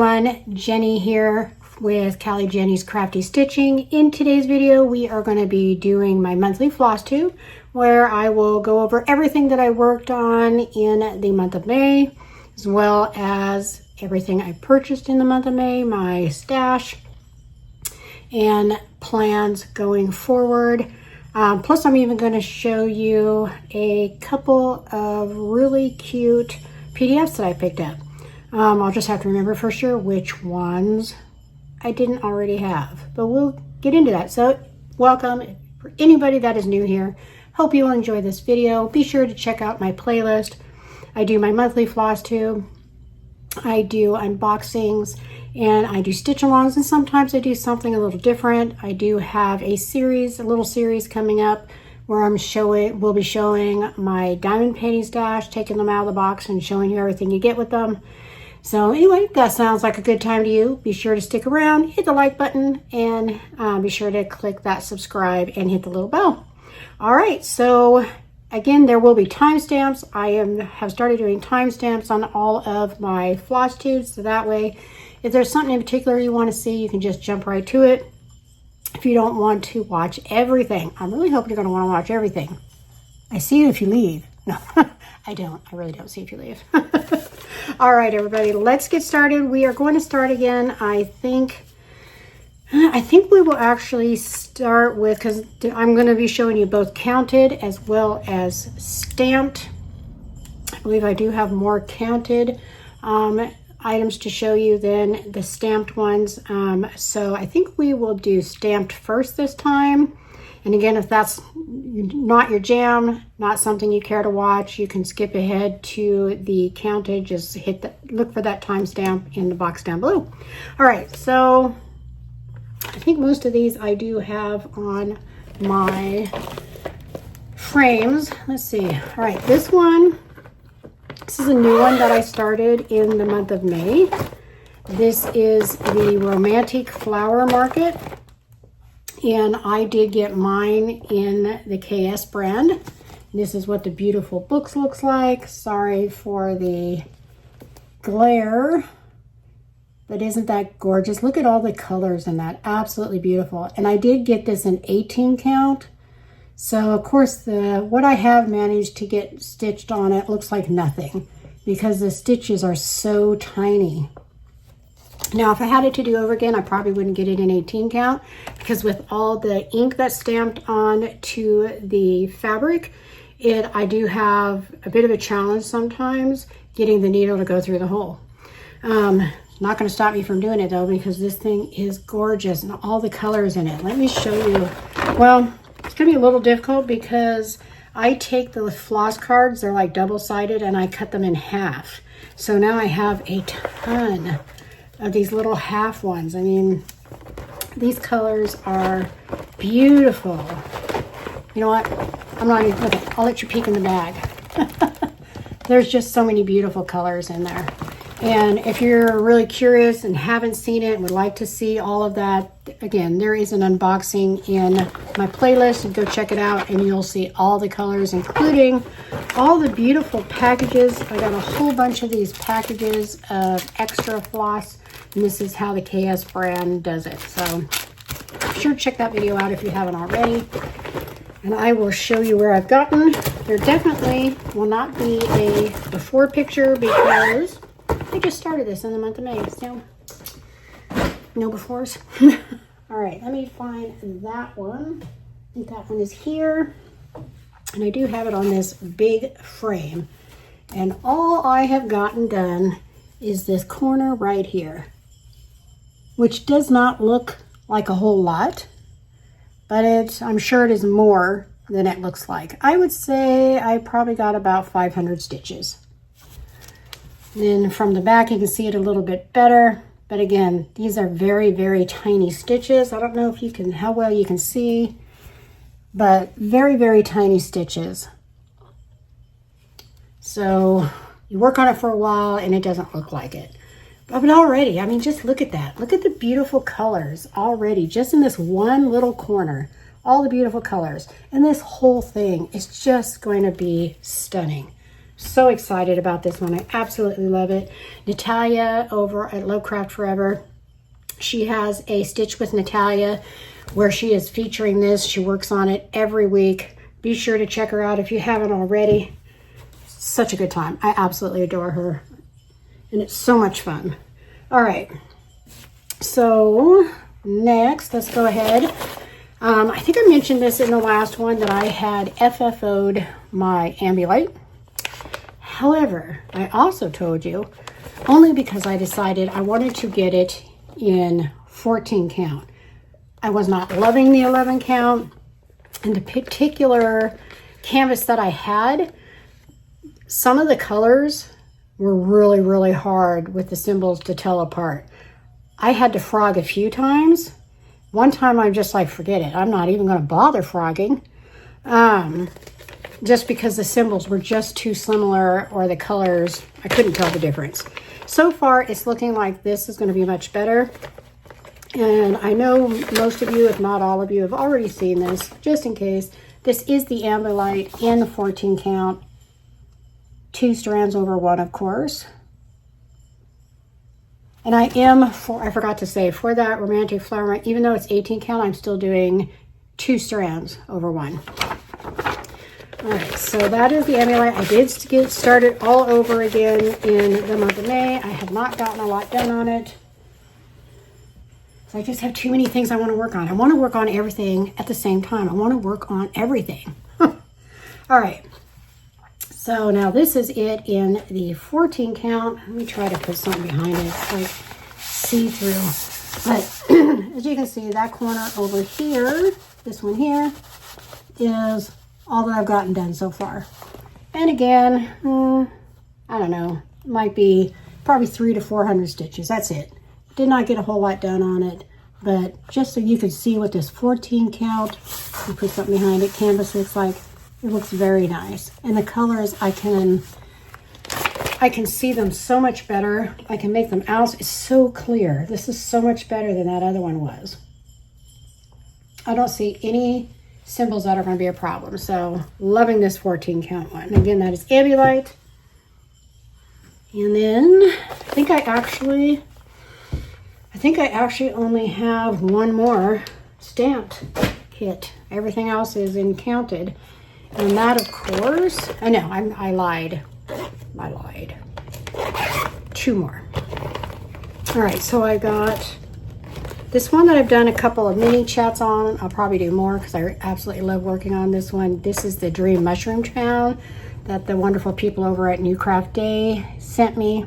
everyone, Jenny here with Callie Jenny's Crafty Stitching. In today's video, we are going to be doing my monthly Flosstube, where I will go over everything that I worked on in the month of May, as well as everything I purchased in the month of May, my stash, and plans going forward. Plus, I'm even going to show you a couple of really cute PDFs that I picked up. I'll just have to remember for sure which ones I didn't already have, but we'll get into that. So welcome for anybody that is new here. Hope you will enjoy this video. Be sure to check out my playlist. I do my monthly Flosstube, I do unboxings, and I do stitch alongs, and sometimes I do something a little different. I do have a little series coming up where we'll be showing my diamond painting stash, taking them out of the box and showing you everything you get with them. So anyway, if that sounds like a good time to you, be sure to stick around, hit the like button, and be sure to click that subscribe and hit the little bell. All right, so again, there will be timestamps. I have started doing timestamps on all of my Flosstubes, so that way, if there's something in particular you want to see, you can just jump right to it. If you don't want to watch everything, I'm really hoping you're going to want to watch everything. I see you if you leave. No, I don't. I really don't see if you leave. All right, everybody, let's get started. We are going to start again. I think we will actually start with, because I'm going to be showing you both counted as well as stamped. I believe I do have more counted items to show you than the stamped ones. So I think we will do stamped first this time. And again, if that's not your jam, not something you care to watch, you can skip ahead to the counted. Just look for that timestamp in the box down below. All right, so I think most of these I do have on my frames. Let's see. All right, this is a new one that I started in the month of May. This is the Romantic Flower Market. And I did get mine in the KS brand. This is what the beautiful books looks like. Sorry for the glare, but isn't that gorgeous? Look at all the colors in that. Absolutely beautiful. And I did get this in 18 count. So of course, what I have managed to get stitched on it looks like nothing because the stitches are so tiny. Now, if I had it to do over again, I probably wouldn't get it in 18 count because with all the ink that's stamped on to the fabric, I do have a bit of a challenge sometimes getting the needle to go through the hole. Not going to stop me from doing it though, because this thing is gorgeous and all the colors in it. Let me show you. Well, it's going to be a little difficult because I take the floss cards, they're like double-sided, and I cut them in half. So now I have a ton of these little half ones. I mean, these colors are beautiful. You know what? I'm not even, okay, I'll let you peek in the bag. There's just so many beautiful colors in there. And if you're really curious and haven't seen it and would like to see all of that, again, there is an unboxing in my playlist, and go check it out and you'll see all the colors, including all the beautiful packages. I got a whole bunch of these packages of extra floss, and this is how the KS brand does it. So be sure to check that video out if you haven't already. And I will show you where I've gotten. There definitely will not be a before picture because I just started this in the month of May, so no befores. All right, let me find that one. I think that one is here. And I do have it on this big frame. And all I have gotten done is this corner right here, which does not look like a whole lot, but I'm sure it is more than it looks like. I would say I probably got about 500 stitches. And then from the back, you can see it a little bit better. But again, these are very, very tiny stitches. I don't know if how well you can see, but very, very tiny stitches. So you work on it for a while and it doesn't look like it. But already, I mean, just look at that. Look at the beautiful colors already, just in this one little corner. All the beautiful colors. And this whole thing is just going to be stunning. So excited about this one. I absolutely love it. Natalia over at Love Craft Forever. She has a Stitch with Natalia where she is featuring this. She works on it every week. Be sure to check her out if you haven't already. Such a good time. I absolutely adore her. And it's so much fun. All right. So next, let's go ahead. I think I mentioned this in the last one that I had FFO'd my Ambilight. However, I also told you, only because I decided I wanted to get it in 14 count. I was not loving the 11 count. And the particular canvas that I had, some of the colors were really, really hard with the symbols to tell apart. I had to frog a few times. One time I'm just like, forget it. I'm not even going to bother frogging. Just because the symbols were just too similar, or the colors, I couldn't tell the difference. So far, it's looking like this is going to be much better. And I know most of you, if not all of you, have already seen this. Just in case, this is the Ambilight in the 14 count. 2 strands over 1, of course. And I am, I forgot to say, for that Romantic Flower, even though it's 18 count, I'm still doing 2 strands over 1. All right, so that is the Ambilight. I did get started all over again in the month of May. I have not gotten a lot done on it. So I just have too many things I want to work on. I want to work on everything at the same time. I want to work on everything. All right. So now this is it in the 14 count. Let me try to put something behind it. It's like see-through. But as you can see, that corner over here, this one here, is all that I've gotten done so far. And again, I don't know, it might be probably 300 to 400 stitches. That's it. Did not get a whole lot done on it, but just so you can see what this 14 count, you put something behind it, canvas looks like. It looks very nice. And the colors, I can see them so much better. I can make them out. It's so clear. This is so much better than that other one was. I don't see any symbols that are going to be a problem. So loving this 14 count one. Again, that is Ambilight. And then I think I actually only have one more stamped kit. Everything else is in counted. And that, of course, I know, I lied. I lied. 2 more. All right, so I got this one that I've done a couple of mini chats on. I'll probably do more because I absolutely love working on this one. This is the Dream Mushroom Town that the wonderful people over at New Craft Day sent me.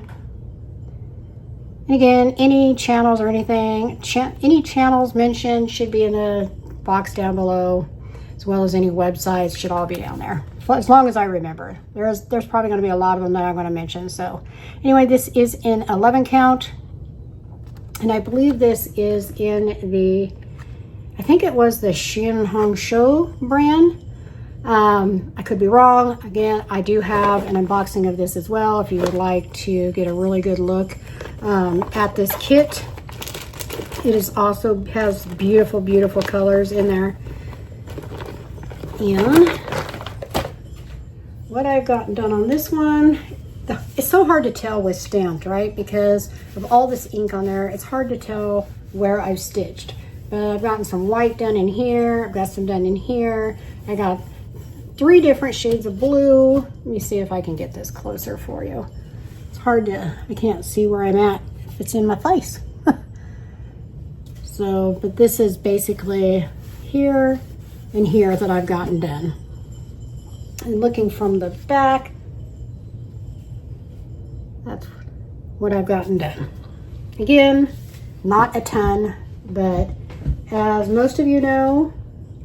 And again, any channels or anything, any channels mentioned should be in the box down below, as well as any websites should all be down there. As long as I remember. There's probably going to be a lot of them that I'm going to mention. So anyway, this is in 11 count. And I believe this is in the, I think it was the Xin Hong Shou brand. I could be wrong. Again, I do have an unboxing of this as well if you would like to get a really good look at this kit. It is also has beautiful, beautiful colors in there. And what I've gotten done on this one, it's so hard to tell with stamped, right? Because of all this ink on there, it's hard to tell where I've stitched. But I've gotten some white done in here. I've got some done in here. I got 3 different shades of blue. Let me see if I can get this closer for you. It's hard to, I can't see where I'm at if it's in my face. So, but this is basically here and here that I've gotten done. And looking from the back, that's what I've gotten done. Again, not a ton, but as most of you know,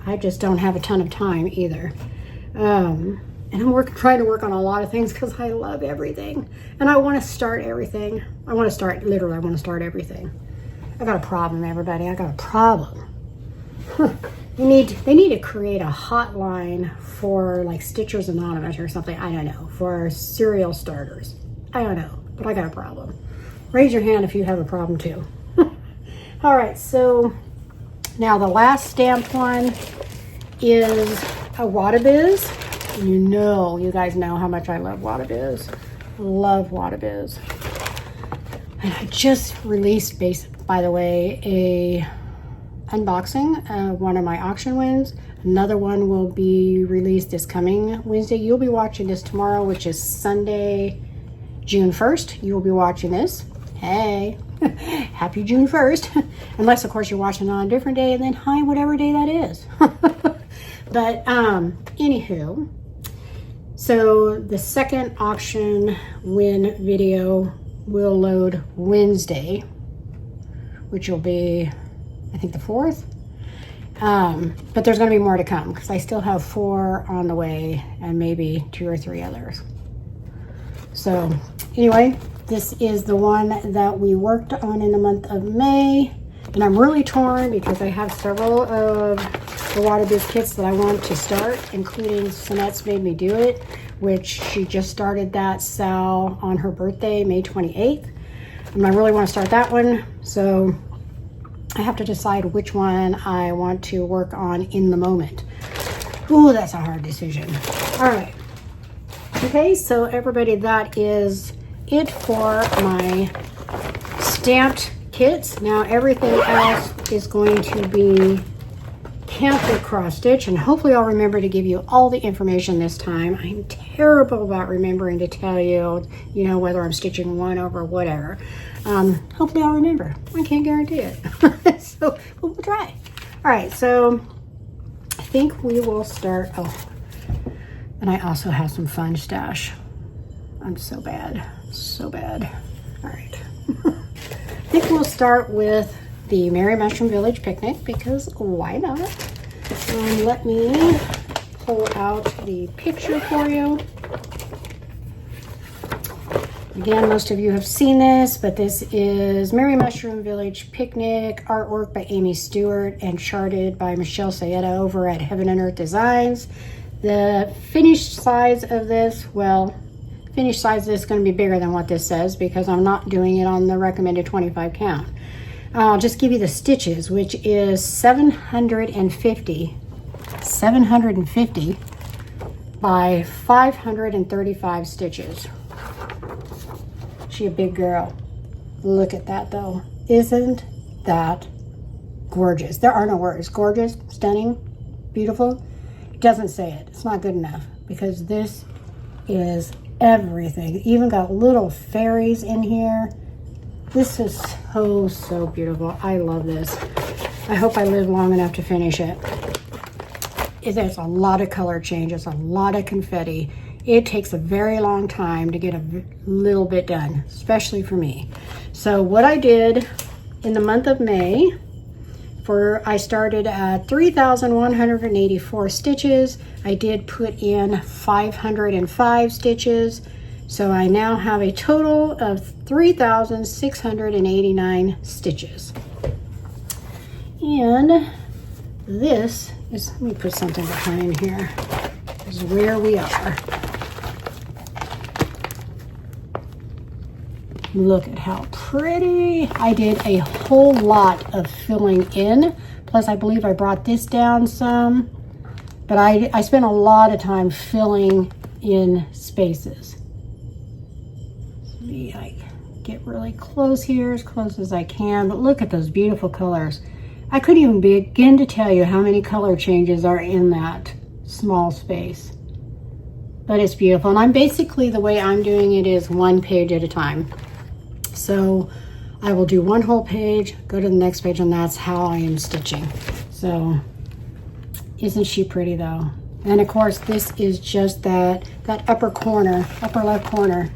I just don't have a ton of time either. And I'm trying to work on a lot of things because I love everything. And I want to start everything. I want to start everything. I got a problem, everybody. I got a problem. They need to create a hotline for like Stitchers Anonymous or something. I don't know. For serial starters. I don't know. But I got a problem. Raise your hand if you have a problem too. All right. So now the last stamped one is a Wadabiz. You guys know how much I love Wadabiz. Love Wadabiz. And I just released, by the way, a unboxing of one of my auction wins. Another one will be released this coming Wednesday. You'll be watching this tomorrow, which is Sunday, June 1st. You'll be watching this. Hey, happy June 1st. Unless, of course, you're watching on a different day, and then hi, whatever day that is. But anywho, so the second auction win video will load Wednesday, which will be, I think, the 4th. But there's going to be more to come because I still have 4 on the way and maybe 2 or 3 others. So anyway, this is the one that we worked on in the month of May. And I'm really torn because I have several of the Wadabiz kits that I want to start, including Sonette's Made Me Do It, which she just started that sale on her birthday, May 28th. And I really want to start that one. So I have to decide which one I want to work on in the moment. Ooh, that's a hard decision. All right. Okay, so everybody, that is it for my stamped kits. Now everything else is going to be canted cross stitch, and hopefully I'll remember to give you all the information this time. I'm terrible about remembering to tell you, whether I'm stitching one over whatever. Hopefully I'll remember. I can't guarantee it. So we'll try. All right, so I think we will start. Oh, and I also have some fun stash. I'm so bad, so bad. All right. I think we'll start with the Merry Mushroom Village Picnic, because why not? Let me pull out the picture for you. Again, most of you have seen this, but this is Merry Mushroom Village Picnic, artwork by Amy Stewart and charted by Michelle Sayeda over at Heaven and Earth Designs. The finished size of this, finished size is going to be bigger than what this says because I'm not doing it on the recommended 25 count. I'll just give you the stitches, which is 750 by 535 stitches. She a big girl. Look at that though. Isn't that gorgeous? There are no words. Gorgeous, stunning, beautiful. It doesn't say it. It's not good enough because this is everything. Even got little fairies in here. This is so beautiful. I love this. I hope I live long enough to finish it. There's a lot of color changes, a lot of confetti. It takes a very long time to get a little bit done, especially for me. So what I did in the month of May, I started at 3,184 stitches. I did put in 505 stitches. So I now have a total of 3,689 stitches. And this is, let me put something behind here, is where we are. Look at how pretty. I did a whole lot of filling in. Plus I believe I brought this down some, but I spent a lot of time filling in spaces. I get really close here, as close as I can, but look at those beautiful colors. I couldn't even begin to tell you how many color changes are in that small space, but it's beautiful. And I'm basically, the way I'm doing it is one page at a time. So I will do one whole page, go to the next page, and that's how I am stitching. So isn't she pretty though? And of course this is just that upper left corner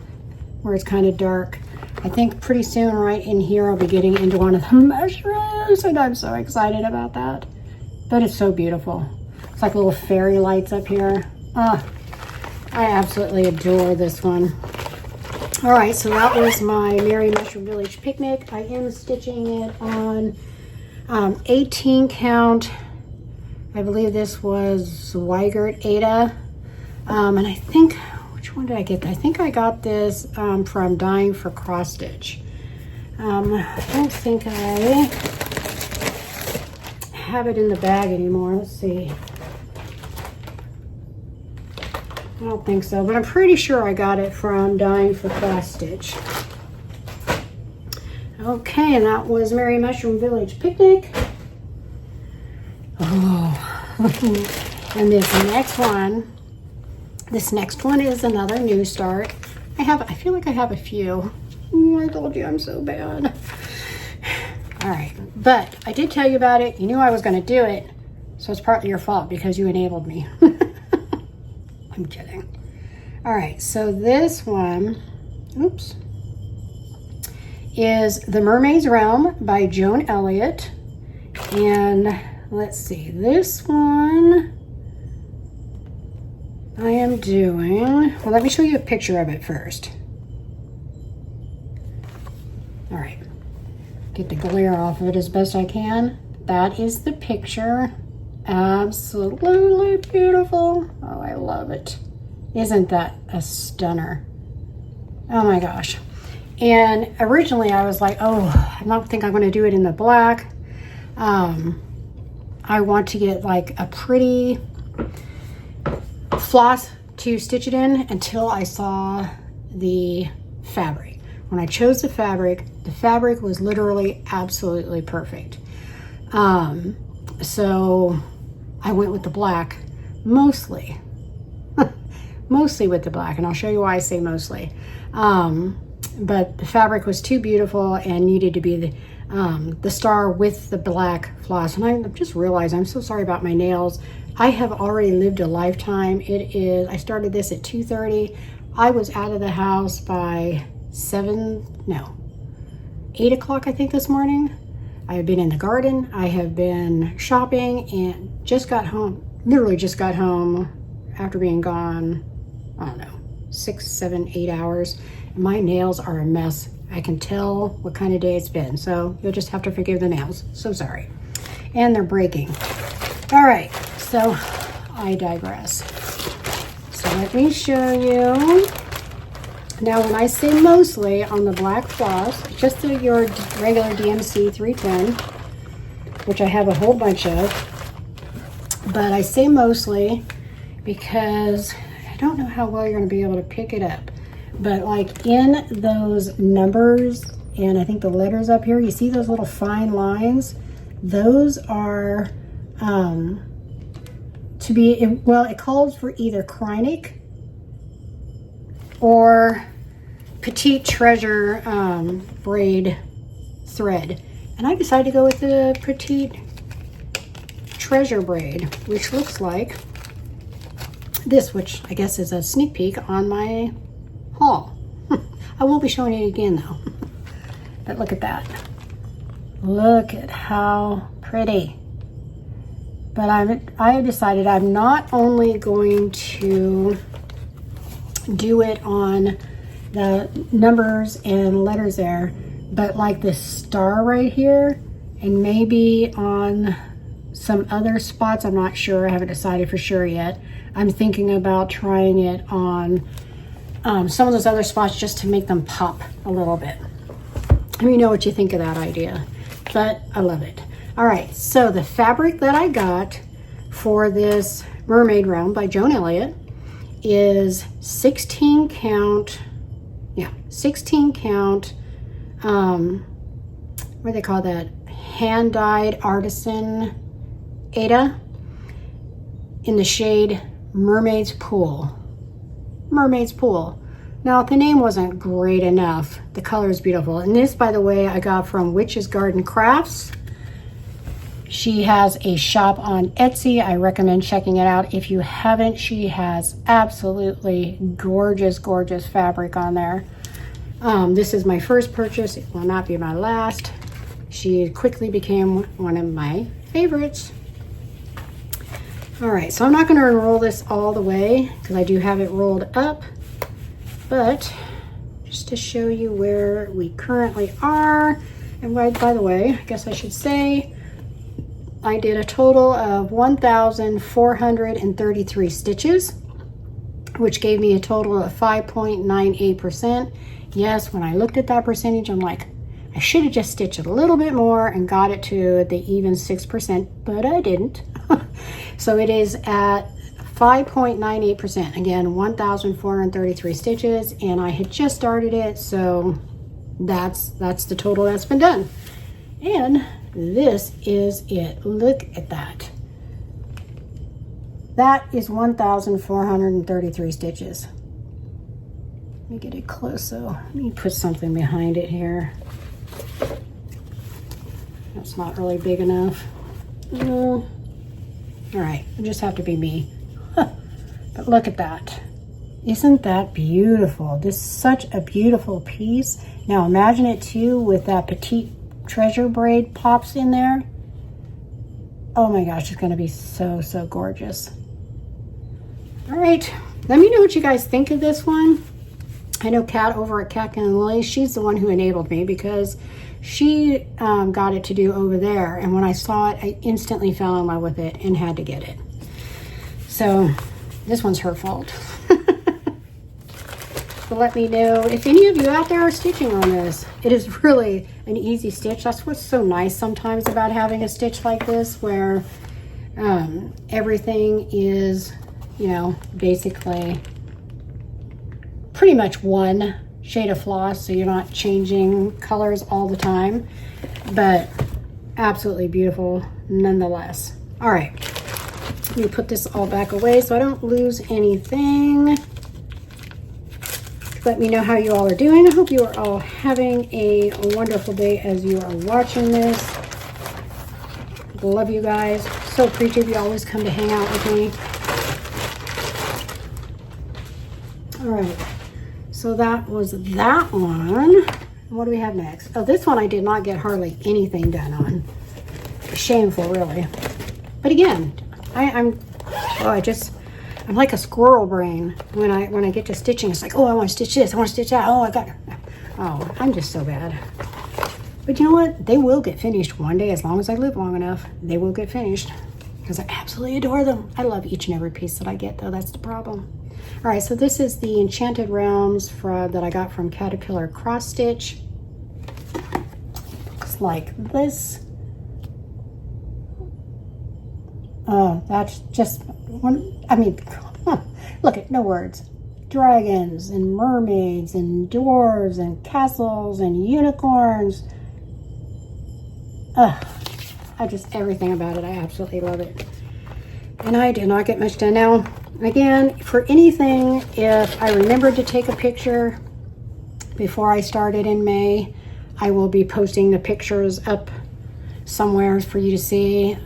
where it's kind of dark. I think pretty soon right in here I'll be getting into one of the mushrooms, and I'm so excited about that. But it's so beautiful. It's like little fairy lights up here. I absolutely adore this one. All right, so that was my Merry Mushroom Village Picnic. I am stitching it on 18 count. I believe this was Weigert Ada. And I think, which one did I get? I think I got this from Dying for Cross Stitch. I don't think I have it in the bag anymore. Let's see. I don't think so, but I'm pretty sure I got it from Dying for Cross Stitch. Okay, and that was Merry Mushroom Village Picnic. Oh, and this next one is another new start. I feel like I have a few. I told you I'm so bad. All right, but I did tell you about it. You knew I was going to do it, so it's partly your fault because you enabled me. I'm kidding. All right, so this one, oops, is The Mermaid's Realm by Joan Elliott. And let's see, this one I am doing, well, let me show you a picture of it first. All right, get the glare off of it as best I can. That is the picture. Absolutely beautiful. Oh, I love it. Isn't that a stunner? Oh my gosh. And originally I was like, oh, I don't think I'm going to do it in the black. I want to get like a pretty floss to stitch it in until I saw the fabric. When I chose the fabric was literally absolutely perfect. So I went with the black mostly. Mostly with the black, and I'll show you why I say mostly. But the fabric was too beautiful and needed to be the star with the black floss. And I just realized I'm so sorry about my nails. I have already lived a lifetime. I started this at 2:30. I was out of the house by 8 o'clock, I think, this morning. I have been in the garden. I have been shopping and just got home, literally just got home after being gone, I don't know, 6, 7, 8 hours. And my nails are a mess. I can tell what kind of day it's been. So you'll just have to forgive the nails. So sorry. And they're breaking. All right, so I digress. So let me show you. Now, when I say mostly on the black floss, just your regular DMC 310, which I have a whole bunch of, but I say mostly because I don't know how well you're going to be able to pick it up. But like in those numbers, and I think the letters up here, you see those little fine lines? Those are to be, well, it calls for either Kreinik or Petite Treasure braid thread. And I decided to go with the Petite Treasure braid, which looks like this, which I guess is a sneak peek on my haul. I won't be showing it again though. But look at that. Look at how pretty. But I have decided I'm not only going to do it on the numbers and letters there, but like this star right here, and maybe on some other spots. I'm not sure. I haven't decided for sure yet. I'm thinking about trying it on some of those other spots just to make them pop a little bit. Let me know what you think of that idea, but I love it. All right, so the fabric that I got for this Mermaid Realm by Joan Elliott is 16 count, what do they call that? Hand-dyed artisan Aida in the shade Mermaid's Pool. Mermaid's Pool. Now, if the name wasn't great enough, the color is beautiful. And this, by the way, I got from Witch's Garden Crafts. She has a shop on Etsy. I recommend checking it out. If you haven't, she has absolutely gorgeous, gorgeous fabric on there. This is my first purchase. It will not be my last. She quickly became one of my favorites. All right, so I'm not going to unroll this all the way because I do have it rolled up, but just to show you where we currently are. And by the way, I guess I should say, I did a total of 1,433 stitches, which gave me a total of 5.98%. Yes, when I looked at that percentage, I'm like, I should have just stitched a little bit more and got it to the even 6%, but I didn't. So it is at 5.98%. Again, 1,433 stitches, and I had just started it, so that's the total that's been done. And this is it. Look at that. That is 1,433 stitches. Let me get it close, so let me put something behind it here. That's not really big enough. No. All right, I just have to be me. But look at that. Isn't that beautiful? This is such a beautiful piece. Now imagine it too with that petite treasure braid pops in there. Oh my gosh, it's gonna be so, so gorgeous. All right, let me know what you guys think of this one. I know Kat over at Cat and Lily, she's the one who enabled me because she got it to do over there. And when I saw it, I instantly fell in love with it and had to get it. So this one's her fault. So let me know if any of you out there are stitching on this. It is really an easy stitch. That's what's so nice sometimes about having a stitch like this, where everything is, you know, basically pretty much one shade of floss, so you're not changing colors all the time, but absolutely beautiful nonetheless. All right, let me put this all back away so I don't lose anything. Let me know how you all are doing. I hope you are all having a wonderful day as you are watching this. Love you guys. So appreciate you always come to hang out with me. All right, so that was that one. What do we have next? Oh, this one I did not get hardly anything done on. Shameful, really. But again, I'm like a squirrel brain. When I get to stitching, it's like, oh, I want to stitch this, I want to stitch that. Oh, I'm just so bad. But you know what? They will get finished one day. As long as I live long enough, they will get finished because I absolutely adore them. I love each and every piece that I get, though. That's the problem. All right, so this is the Enchanted Realms that I got from Caterpillar Cross Stitch. Looks like this. Oh, that's just one. I mean, look at, no words. Dragons and mermaids and dwarves and castles and unicorns. Everything about it. I absolutely love it. And I did not get much done. Now, again, for anything, if I remembered to take a picture before I started in May, I will be posting the pictures up somewhere for you to see.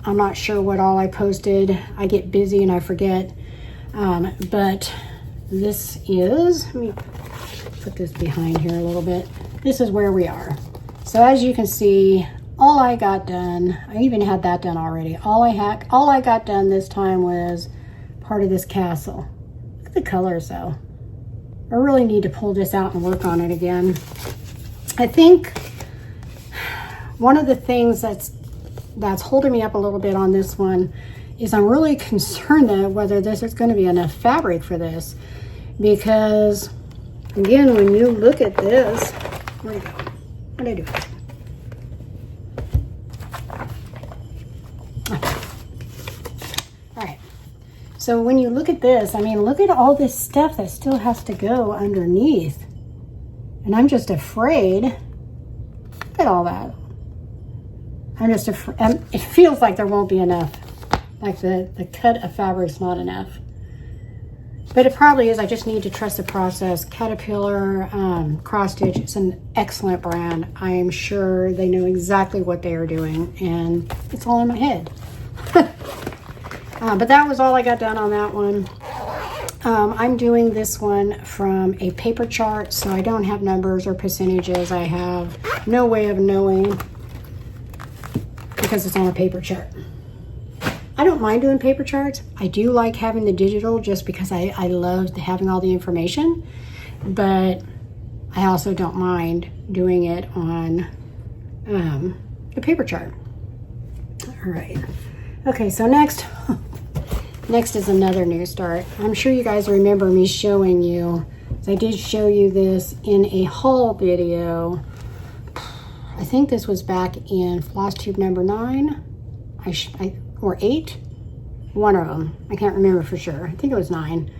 I'm not sure what all I posted. I get busy and I forget. But this is, let me put this behind here a little bit. This is where we are. So as you can see, all I got done, I even had that done already. All I got done this time was part of this castle. Look at the colors though. I really need to pull this out and work on it again. I think one of the things that's holding me up a little bit on this one is I'm really concerned that whether this is going to be enough fabric for this, because again, when you look at this, where'd it go? What'd I do? All right, so when you look at this, I mean, look at all this stuff that still has to go underneath, and I'm just afraid. Look at all that. I'm just afraid. It feels like there won't be enough. Like the cut of fabric's not enough. But it probably is. I just need to trust the process. Caterpillar Cross Stitch is an excellent brand. I am sure they know exactly what they are doing, and it's all in my head. But that was all I got done on that one. I'm doing this one from a paper chart, so I don't have numbers or percentages. I have no way of knowing because it's on a paper chart. I don't mind doing paper charts. I do like having the digital just because I love having all the information, but I also don't mind doing it on the paper chart. All right. Okay, so next is another new start. I'm sure you guys remember me showing you, I did show you this in a haul video. I think this was back in Flosstube number 9. Or 8. one of them. I can't remember for sure. I think it was 9.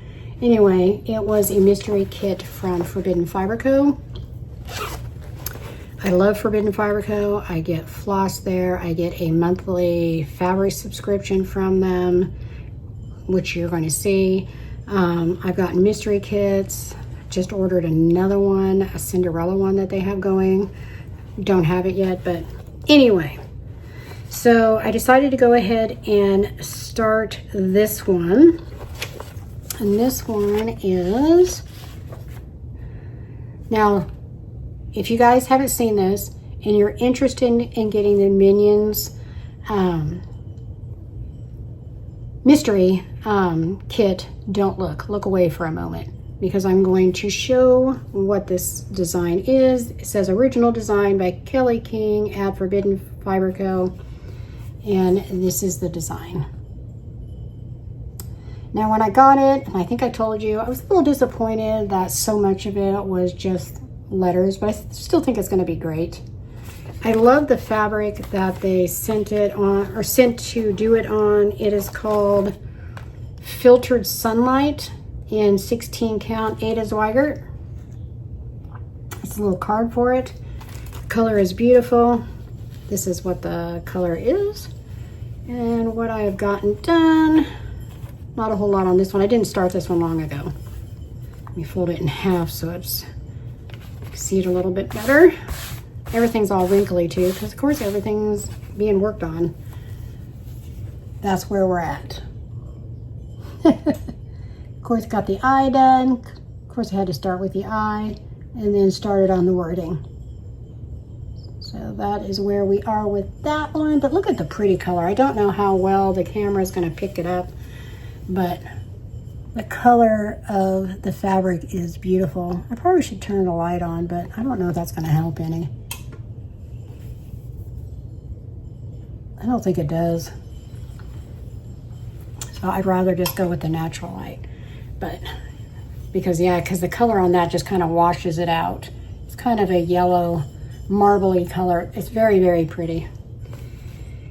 Anyway, it was a mystery kit from Forbidden Fiber Co. I love Forbidden Fiber Co. I get floss there. I get a monthly fabric subscription from them, which you're going to see. I've gotten mystery kits. Just ordered another one, a Cinderella one that they have going. Don't have it yet, but anyway. So I decided to go ahead and start this one. And this one is, now, if you guys haven't seen this and you're interested in getting the Minions mystery kit, don't look away for a moment, because I'm going to show what this design is. It says original design by Kelly King at Forbidden Fiber Co. And this is the design. Now when I got it, and I think I told you, I was a little disappointed that so much of it was just letters, but I still think it's going to be great. I love the fabric that they sent it on, or sent to do it on. It is called Filtered Sunlight in 16 count Ada Zweigert. It's a little card for it. The color is beautiful. This is what the color is. And what I have gotten done, not a whole lot on this one. I didn't start this one long ago. Let me fold it in half so it's, you can see it a little bit better. Everything's all wrinkly too, because of course everything's being worked on. That's where we're at. Of course, got the eye done. Of course, I had to start with the eye and then started on the wording. So that is where we are with that one. But look at the pretty color. I don't know how well the camera is going to pick it up, but the color of the fabric is beautiful. I probably should turn the light on, but I don't know if that's going to help any. I don't think it does. So I'd rather just go with the natural light. But because the color on that just kind of washes it out. It's kind of a yellow marbly color. It's very, very pretty.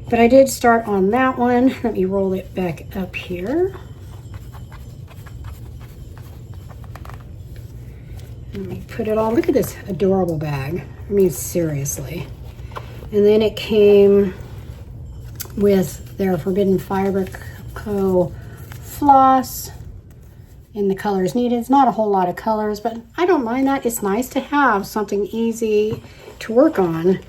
But I did start on that one. Let me roll it back up here. Let me put it on. Look at this adorable bag. I mean, seriously. And then it came with their Forbidden Fiber Co. floss in the colors needed. It's not a whole lot of colors, but I don't mind that. It's nice to have something easy to work on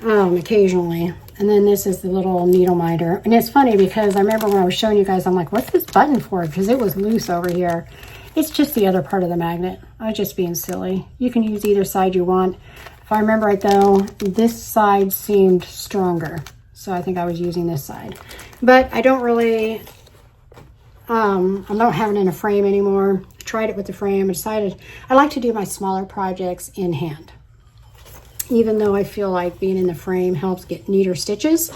occasionally. And then this is the little needle minder. And it's funny because I remember when I was showing you guys, I'm like, what's this button for? Because it was loose over here. It's just the other part of the magnet. I was just being silly. You can use either side you want. If I remember right though, this side seemed stronger. So I think I was using this side. But I don't really, I'm not having it in a frame anymore. I tried it with the frame. I decided I like to do my smaller projects in hand. Even though I feel like being in the frame helps get neater stitches.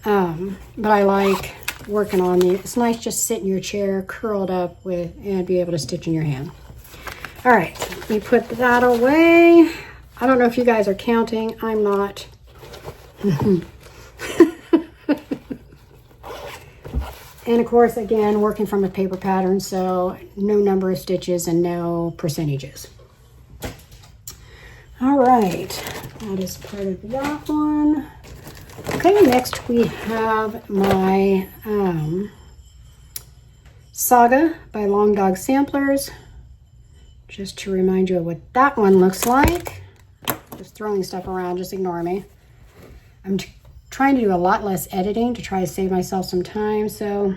But I like working on it. It's nice just sit in your chair, curled up with, and be able to stitch in your hand. All right, let me put that away. I don't know if you guys are counting. I'm not. And of course, again, working from a paper pattern, so no number of stitches and no percentages. All right, that is part of that one. Okay, next we have my Saga by Long Dog Samplers. Just to remind you of what that one looks like. Just throwing stuff around, just ignore me. I'm trying to do a lot less editing to try to save myself some time, so you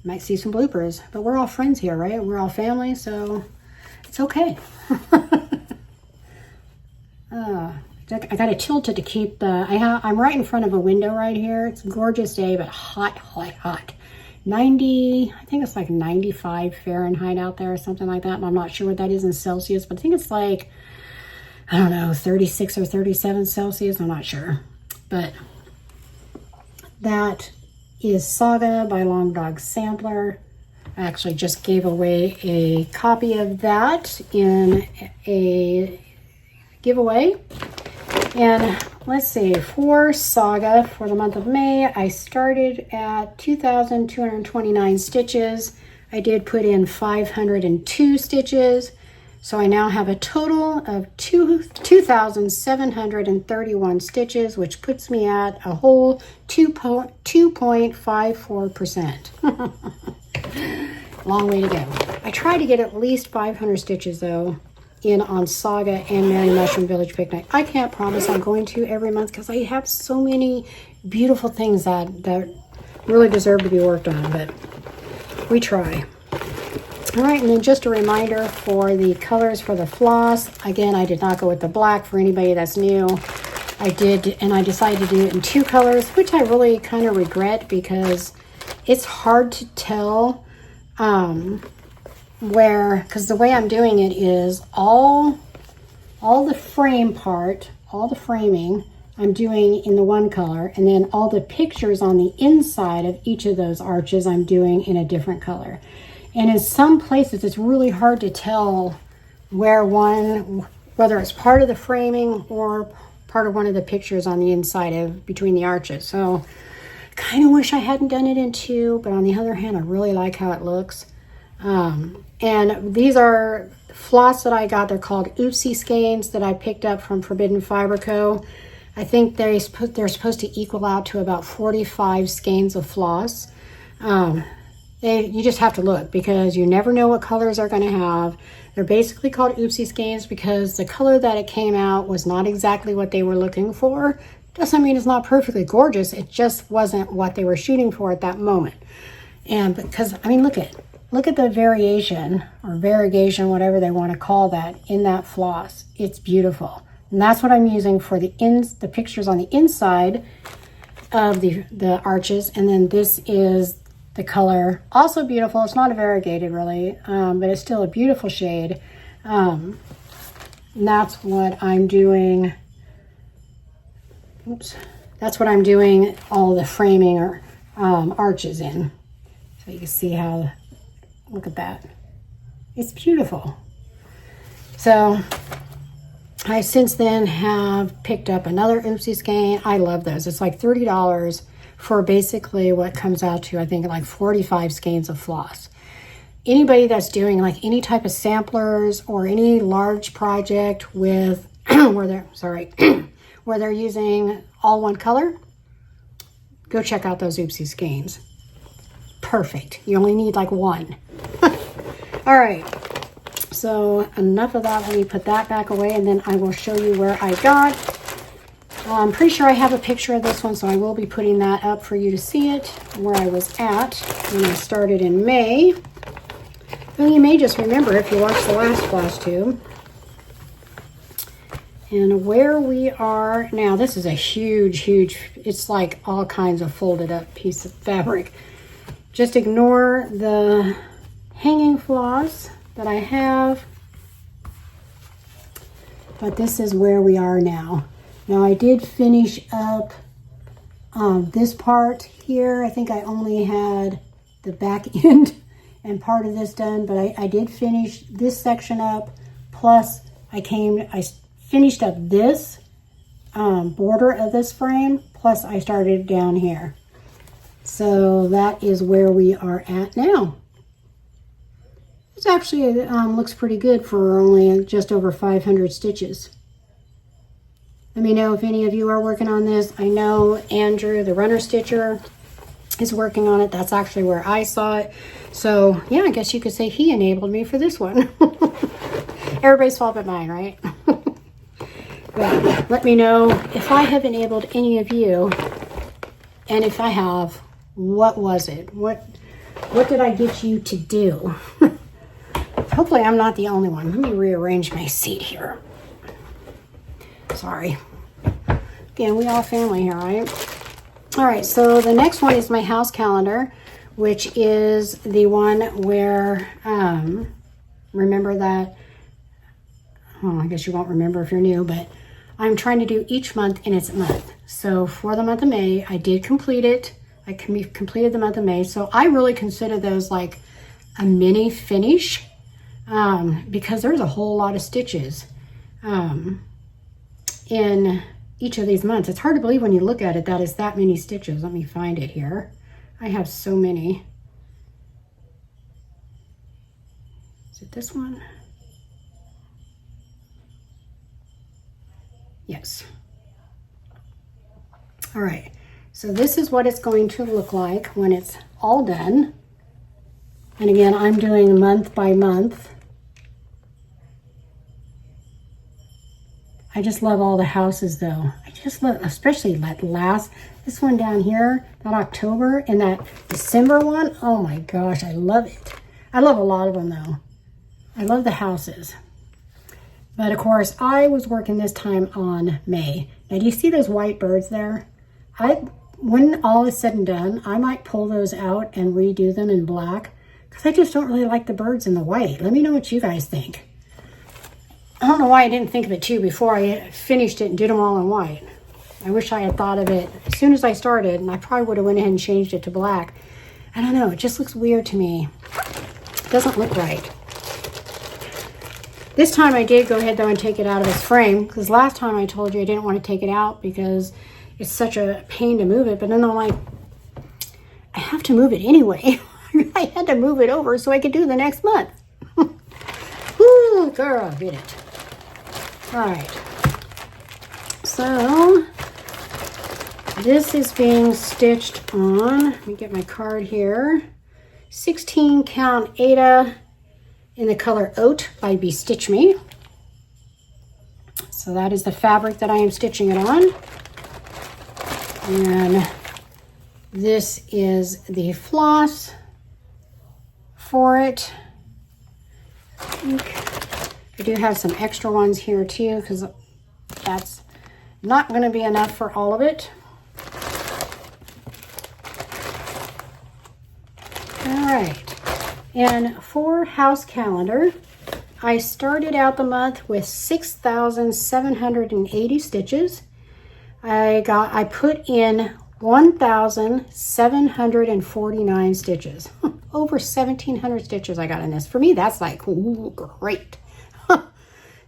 might see some bloopers. But we're all friends here, right? We're all family, so it's okay. I got it tilted to keep the, I'm right in front of a window right here. It's a gorgeous day, but hot, hot, hot. 90, I think it's like 95 Fahrenheit out there or something like that. And I'm not sure what that is in Celsius, but I think it's like, I don't know, 36 or 37 Celsius. I'm not sure. But that is Saga by Long Dog Sampler. I actually just gave away a copy of that in a giveaway. And let's see, for Saga for the month of May, I started at 2,229 stitches. I did put in 502 stitches. So I now have a total of 2,731 stitches, which puts me at a whole 2.54%. Long way to go. I try to get at least 500 stitches though in on Saga and Merry Mushroom Village Picnic. I can't promise I'm going to every month because I have so many beautiful things that really deserve to be worked on, but we try. All right, and then just a reminder for the colors for the floss. Again, I did not go with the black for anybody that's new. I did, and I decided to do it in 2 colors, which I really kind of regret because it's hard to tell because the way I'm doing it is all the frame part, all the framing, I'm doing in the one color, and then all the pictures on the inside of each of those arches I'm doing in a different color. And in some places, it's really hard to tell whether it's part of the framing or part of one of the pictures on the inside of between the arches. So kind of wish I hadn't done it in 2, but on the other hand, I really like how it looks. And these are floss that I got. They're called Oopsie Skeins that I picked up from Forbidden Fiber Co. I think they're supposed to equal out to about 45 skeins of floss. You just have to look because you never know what colors are going to have. They're basically called Oopsie Skeins because the color that it came out was not exactly what they were looking for. Doesn't mean it's not perfectly gorgeous. It just wasn't what they were shooting for at that moment. And because, I mean, look at the variation or variegation, whatever they want to call that, in that floss. It's beautiful. And that's what I'm using for the pictures on the inside of the arches. And then this is the color, also beautiful. It's not a variegated really, but it's still a beautiful shade. And that's what I'm doing. Oops. That's what I'm doing all the framing or arches in. So you can see how, look at that. It's beautiful. So I since then have picked up another Oopsie Skein. I love those. It's like $30 for basically what comes out to, I think, like 45 skeins of floss. Anybody that's doing like any type of samplers or any large project with where they're using all one color, go check out those Oopsie Skeins. Perfect. You only need like 1. All right. So enough of that. Let me put that back away and then I will show you where I got. I'm pretty sure I have a picture of this one, so I will be putting that up for you to see it, where I was at when I started in May. Well, you may just remember if you watched the last Flosstube. And where we are now, this is a huge, it's like all kinds of folded up piece of fabric. Just ignore the hanging floss that I have. But this is where we are now. Now I did finish up this part here. I think I only had the back end and part of this done, but I did finish this section up. Plus I finished up this border of this frame. Plus I started down here. So that is where we are at now. It's actually looks pretty good for only just over 500 stitches. Let me know if any of you are working on this. I know Andrew, the runner stitcher, is working on it. That's actually where I saw it. So yeah, I guess you could say he enabled me for this one. Everybody's fault but mine, right? But let me know if I have enabled any of you. And if I have, what was it? What did I get you to do? Hopefully I'm not the only one. Let me rearrange my seat here. Sorry. Again, we all family here, right? All right, so the next one is my house calendar, which is the one where, remember that, well, I guess you won't remember if you're new, but I'm trying to do each month in its month. So for the month of May, I did complete it. I completed the month of May. So I really consider those like a mini finish because there's a whole lot of stitches in each of these months. It's hard to believe when you look at it that it's that many stitches. Let me find it here. I have so many. Is it this one? Yes. All right, so this is what it's going to look like when it's all done. And again, I'm doing month by month. I just love all the houses though. I just love, especially that last, this one down here, that October, and that December one. Oh my gosh, I love it. I love a lot of them though. I love the houses. But of course, I was working this time on May. Now do you see those white birds there? When all is said and done, I might pull those out and redo them in black, because I just don't really like the birds in the white. Let me know what you guys think. I don't know why I didn't think of it too before I finished it and did them all in white. I wish I had thought of it as soon as I started, and I probably would have went ahead and changed it to black. I don't know, it just looks weird to me. It doesn't look right. This time I did go ahead though and take it out of its frame, because last time I told you I didn't want to take it out because it's such a pain to move it. But then I'm like, I have to move it anyway. I had to move it over so I could do the next month. Ooh, girl, get it. All right. So this is being stitched on, let me get my card here, 16 count Aida in the color Oat by Bestitch Me. So that is the fabric that I am stitching it on. And this is the floss for it. I do have some extra ones here too, because that's not going to be enough for all of it. All right, and for house calendar, I started out the month with 6,780 stitches. I put in 1,749 stitches. Over 1,700 stitches I got in this. For me, that's like, ooh, great.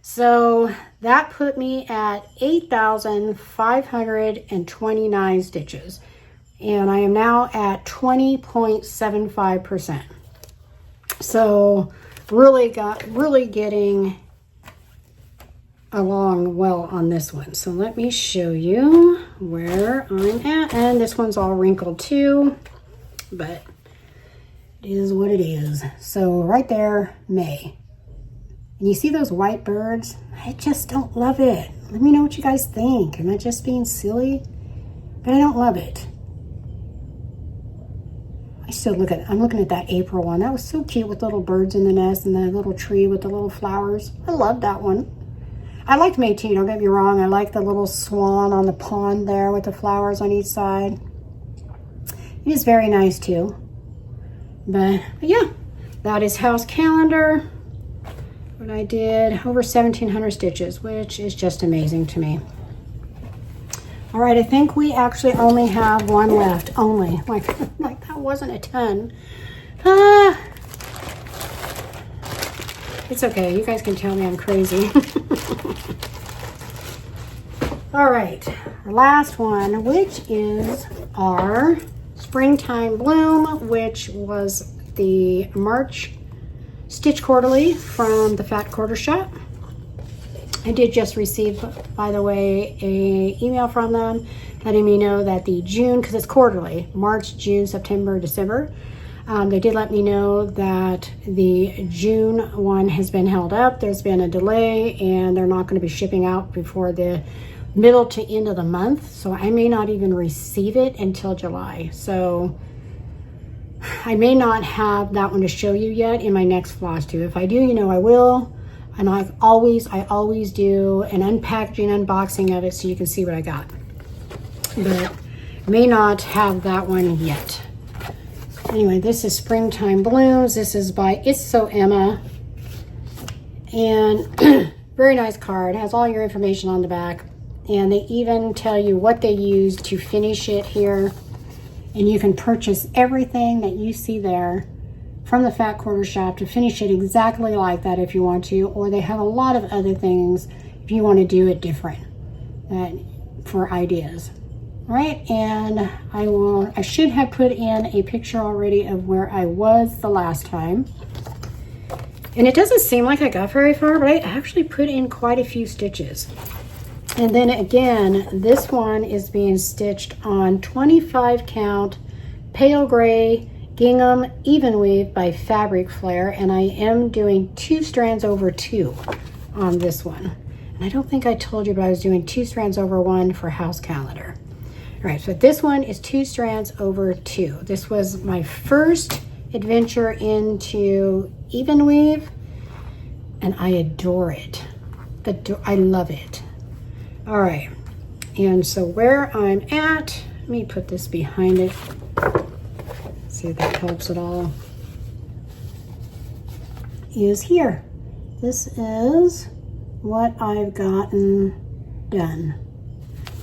So that put me at 8,529 stitches. And I am now at 20.75%. So really getting along well on this one. So let me show you where I'm at. And this one's all wrinkled too, but it is what it is. So right there, May. And you see those white birds? I just don't love it. Let me know what you guys think. Am I just being silly? But I don't love it. I'm looking at that April one. That was so cute with little birds in the nest and the little tree with the little flowers. I love that one. I liked May too, don't get me wrong. I like the little swan on the pond there with the flowers on each side. It is very nice too. But yeah, that is house calendar. But I did over 1,700 stitches, which is just amazing to me. All right, I think we actually only have one left, only. Like that wasn't a ton. It's okay, you guys can tell me I'm crazy. All right, our last one, which is our Springtime Bloom, which was the March Stitch Quarterly from the Fat Quarter Shop. I did just receive, by the way, a email from them letting me know that the June, because it's quarterly, March, June, September, December, they did let me know that the June one has been held up. There's been a delay and they're not going to be shipping out before the middle to end of the month. So I may not even receive it until July. So I may not have that one to show you yet in my next Flosstube. If I do, you know I will. And I always do an unpackaging, unboxing of it so you can see what I got. But may not have that one yet. Anyway, this is Springtime Blooms. This is by It's So Emma. And very nice card. It has all your information on the back. And they even tell you what they used to finish it here. And you can purchase everything that you see there from the Fat Quarter Shop to finish it exactly like that if you want to, or they have a lot of other things if you want to do it different. for ideas. All right, and I should have put in a picture already of where I was the last time. And it doesn't seem like I got very far, but I actually put in quite a few stitches. And then again, this one is being stitched on 25 count pale gray gingham even weave by Fabric Flare, and I am doing 2 strands over 2 on this one. And I don't think I told you, but I was doing 2 strands over 1 for house calendar. All right, so this one is 2 strands over 2. This was my first adventure into even weave, and I adore it. I love it. All right, and so where I'm at, let me put this behind it. See if that helps at all. Is here. This is what I've gotten done.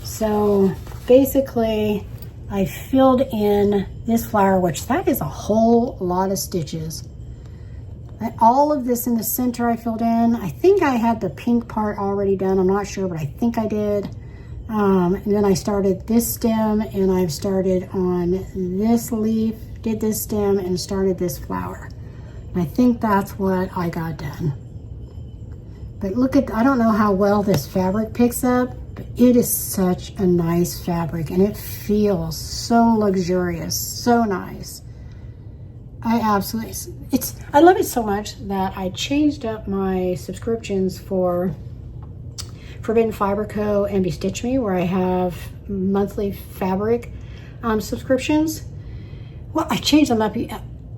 So basically, I filled in this flower, which that is a whole lot of stitches. All of this in the center I filled in. I think I had the pink part already done. I'm not sure, but I think I did. And then I started this stem, and I've started on this leaf, did this stem, and started this flower. And I think that's what I got done. But look at, I don't know how well this fabric picks up, but it is such a nice fabric, and it feels so luxurious, so nice. I love it so much that I changed up my subscriptions for Forbidden Fiber Co. and Bestitch Me, where I have monthly fabric subscriptions. Well, I changed them up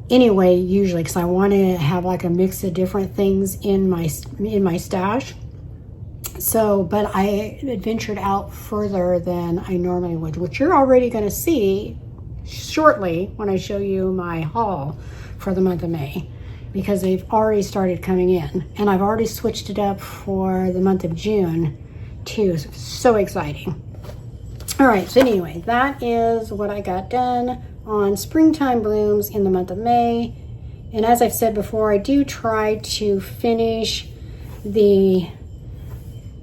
anyway, usually, because I want to have like a mix of different things in my stash. So, but I ventured out further than I normally would, which you're already going to see shortly when I show you my haul for the month of May, because they've already started coming in, and I've already switched it up for the month of June too. So exciting. All right, so anyway, that is what I got done on Springtime Blooms in the month of May. And as I've said before, I do try to finish the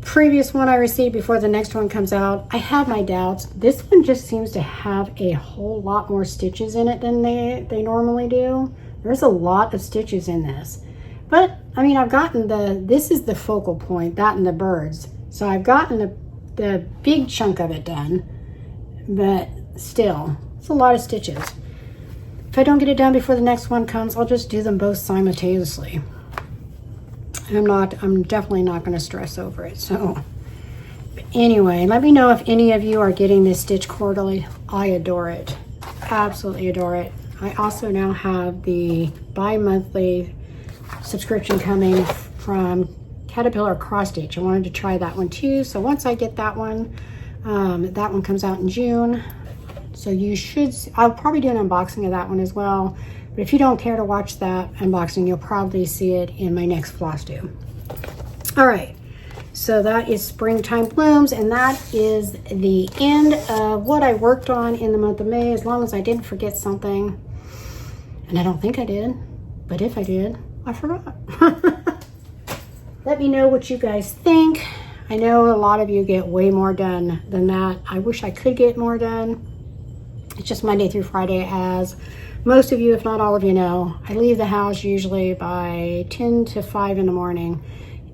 previous one I received before the next one comes out. I have my doubts. This one just seems to have a whole lot more stitches in it than they normally do. There's a lot of stitches in this. But, I mean, I've gotten this is the focal point, that and the birds. So I've gotten the big chunk of it done, but still, it's a lot of stitches. If I don't get it done before the next one comes, I'll just do them both simultaneously. I'm definitely not going to stress over it. So, but anyway, let me know if any of you are getting this stitch quarterly. I adore it. Absolutely adore it. I also now have the bi-monthly subscription coming from Caterpillar Cross Stitch. I wanted to try that one too. So once I get that one comes out in June. So you should, I'll probably do an unboxing of that one as well. But if you don't care to watch that unboxing, you'll probably see it in my next Flosstube. All right, so that is Springtime Blooms, and that is the end of what I worked on in the month of May, as long as I didn't forget something. And I don't think I did, but if I did, I forgot. Let me know what you guys think. I know a lot of you get way more done than that. I wish I could get more done. It's just Monday through Friday, as most of you, if not all of you know. I leave the house usually by 10 to 5 in the morning,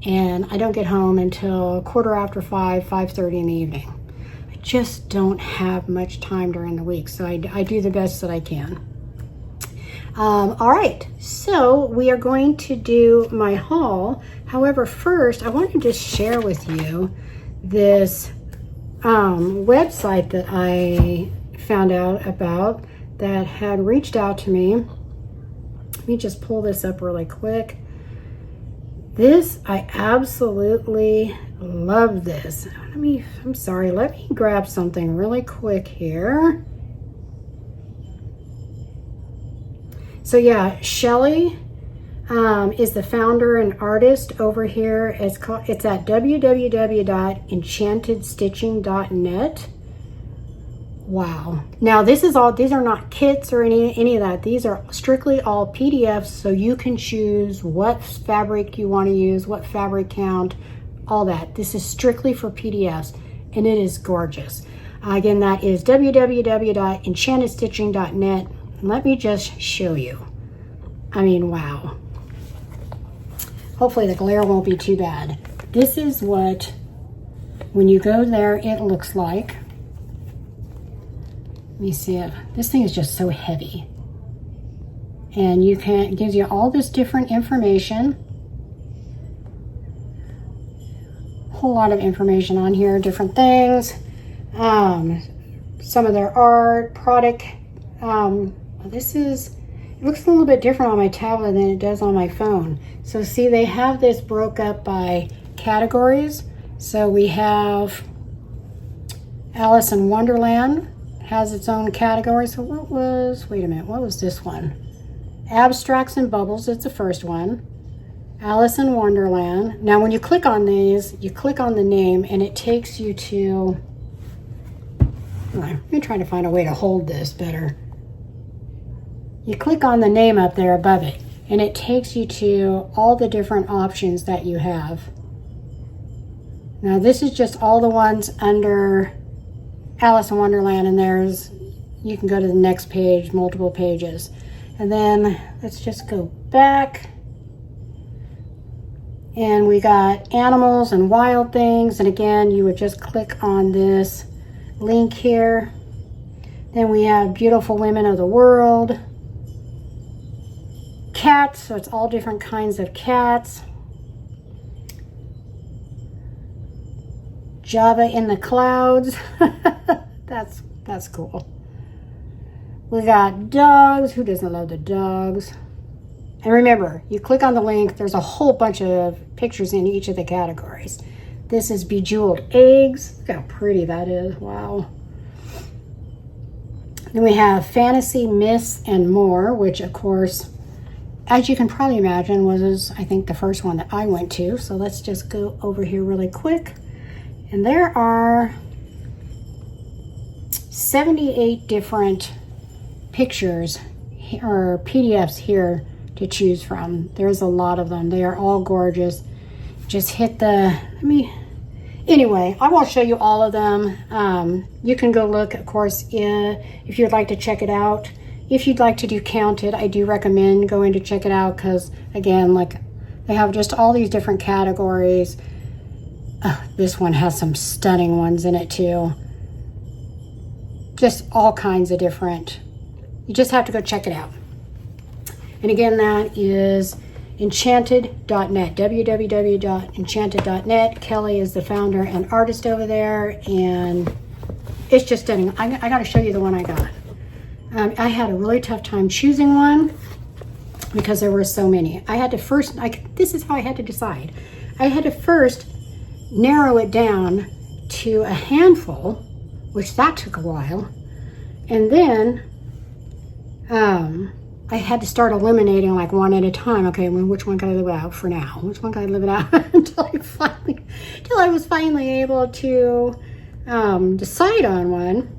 and I don't get home until 5:15, 5:30 in the evening. I just don't have much time during the week, so I do the best that I can. All right, so we are going to do my haul. However, first, I want to just share with you this website that I found out about that had reached out to me. Let me just pull this up really quick. This, I absolutely love this. Let me grab something really quick here. So yeah, Shelly is the founder and artist over here. It's at www.enchantedstitching.net. Wow. Now these are not kits or any of that. These are strictly all PDFs, so you can choose what fabric you want to use, what fabric count, all that. This is strictly for PDFs. and it is gorgeous. Again, that is www.enchantedstitching.net. Let me just show you. I mean, wow. Hopefully the glare won't be too bad. This is what, when you go there, it looks like. Let me see if this thing is just so heavy. And you can, it gives you all this different information. Whole lot of information on here, different things. Some of their art, product. This is, it looks a little bit different on my tablet than it does on my phone. So see, they have this broke up by categories. So we have Alice in Wonderland has its own category. So what was, wait a minute, what was this one? Abstracts and Bubbles, it's the first one. Alice in Wonderland. Now when you click on these, you click on the name and it takes you to, let me try to find a way to hold this better. You click on the name up there above it and it takes you to all the different options that you have. Now this is just all the ones under Alice in Wonderland, and there's, you can go to the next page, multiple pages. And then let's just go back. And we got animals and wild things. And again, you would just click on this link here. Then we have beautiful women of the world. Cats, so it's all different kinds of cats. Java in the clouds. That's cool. We got dogs. Who doesn't love the dogs? And remember, you click on the link, there's a whole bunch of pictures in each of the categories. This is bejeweled eggs. Look how pretty that is. Wow. Then we have fantasy, myths, and more, which of course, as you can probably imagine, was, I think, the first one that I went to. So let's just go over here really quick. And there are 78 different pictures or PDFs here to choose from. There's a lot of them. They are all gorgeous. Just hit the, anyway, I won't show you all of them. You can go look, of course, if you'd like to check it out. If you'd like to do counted, I do recommend going to check it out because, again, like, they have just all these different categories. This one has some stunning ones in it too. Just all kinds of different. You just have to go check it out. And again, that is enchanted.net, www.enchanted.net. Kelly is the founder and artist over there, and it's just stunning. I got to show you the one I got. I had a really tough time choosing one because there were so many. I had to first, this is how I had to decide. I had to first narrow it down to a handful, which that took a while, and then I had to start eliminating like one at a time. Okay, well, which one can I live out for now? Which one can I live it out until I was finally able to decide on one.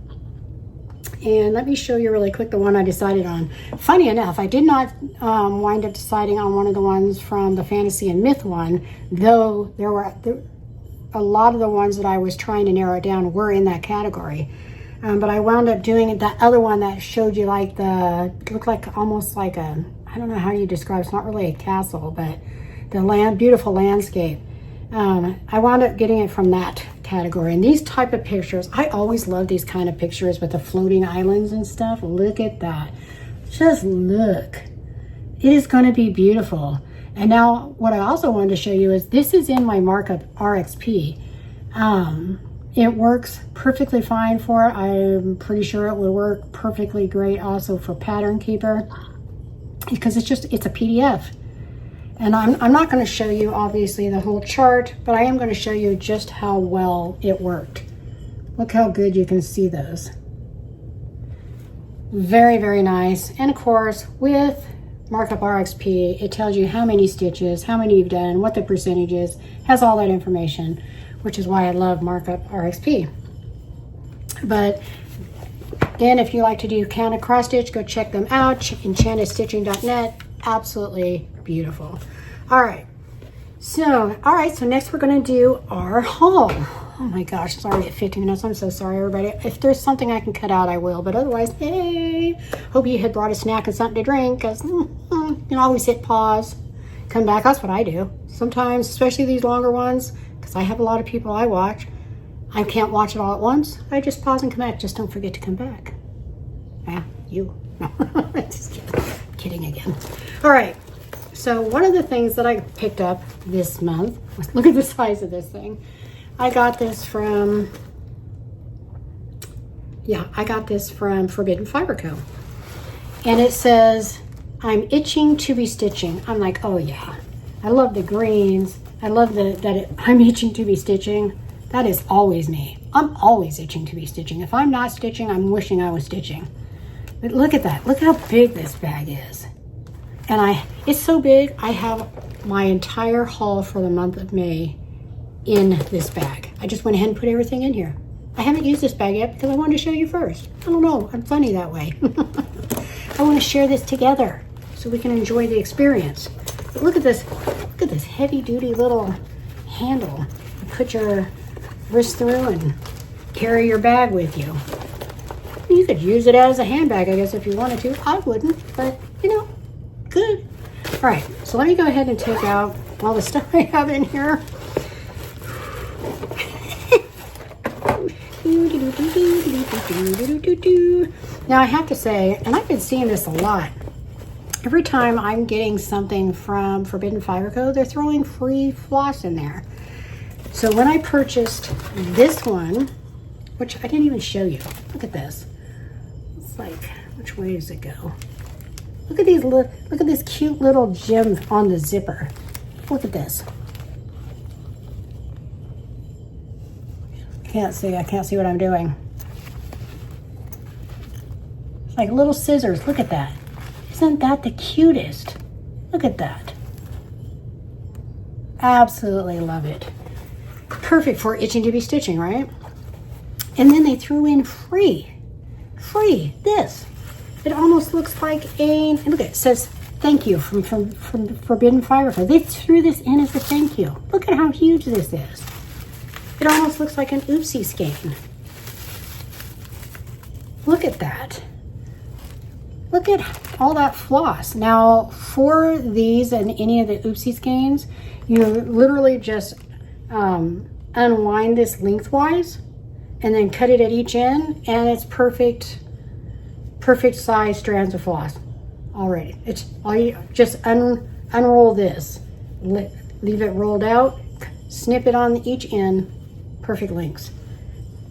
And let me show you really quick the one I decided on. Funny enough, I did not wind up deciding on one of the ones from the fantasy and myth one, though there were a lot of the ones that I was trying to narrow down were in that category. But I wound up doing that other one that showed you like looked like almost like a, I don't know how you describe, it's not really a castle, but the beautiful landscape. I wound up getting it from that category. And these type of pictures, I always love these kind of pictures with the floating islands and stuff. Look at that. Just look. It is going to be beautiful. And now what I also wanted to show you is this is in my markup RXP. It works perfectly fine for it. I'm pretty sure it would work perfectly great also for Pattern Keeper because it's a PDF. And I'm not going to show you obviously the whole chart, but I am going to show you just how well it worked. Look how good you can see those. Very, very nice. And of course, with Markup RXP, it tells you how many stitches, how many you've done, what the percentage is, has all that information, which is why I love Markup RXP. But again, if you like to do counted cross stitch, go check them out. EnchantedStitching.net. Absolutely beautiful. All right. So next we're going to do our haul. Oh my gosh, it's already at 50 minutes. I'm so sorry, everybody. If there's something I can cut out, I will. But otherwise, hey, hope you had brought a snack and something to drink, because you can always hit pause, come back. That's what I do. Sometimes, especially these longer ones, because I have a lot of people I watch. I can't watch it all at once. I just pause and come back. Just don't forget to come back. Yeah, you. No, just kidding again. All right. So one of the things that I picked up this month, look at the size of this thing. I got this from Forbidden Fiber Co. And it says, I'm itching to be stitching. I'm like, oh yeah. I love the greens. I love I'm itching to be stitching. That is always me. I'm always itching to be stitching. If I'm not stitching, I'm wishing I was stitching. But look at that. Look how big this bag is. And it's so big, I have my entire haul for the month of May in this bag. I just went ahead and put everything in here. I haven't used this bag yet because I wanted to show you first. I don't know, I'm funny that way. I want to share this together so we can enjoy the experience. But look at this heavy duty little handle. You put your wrist through and carry your bag with you. You could use it as a handbag, I guess, if you wanted to. I wouldn't, but you know, good. All right, so let me go ahead and take out all the stuff I have in here. Now I have to say, and I've been seeing this a lot, every time I'm getting something from Forbidden Fiber Co., they're throwing free floss in there. So when I purchased this one, which I didn't even show you, look at this. It's like, which way does it go? Look at these, look at this cute little gem on the zipper. Look at this. I can't see what I'm doing. It's like little scissors. Look at that. Isn't that the cutest? Look at that. Absolutely love it. Perfect for itching to be stitching, right? And then they threw in free this. It almost looks like look, it says thank you from Forbidden Fiber Co. They threw this in as a thank you. Look at how huge this is. It almost looks like an oopsie skein. Look at that. Look at all that floss. Now, for these and any of the oopsie skeins, you literally just unwind this lengthwise and then cut it at each end, and it's perfect size strands of floss already. It's all you just unroll this, leave it rolled out, snip it on each end, perfect lengths.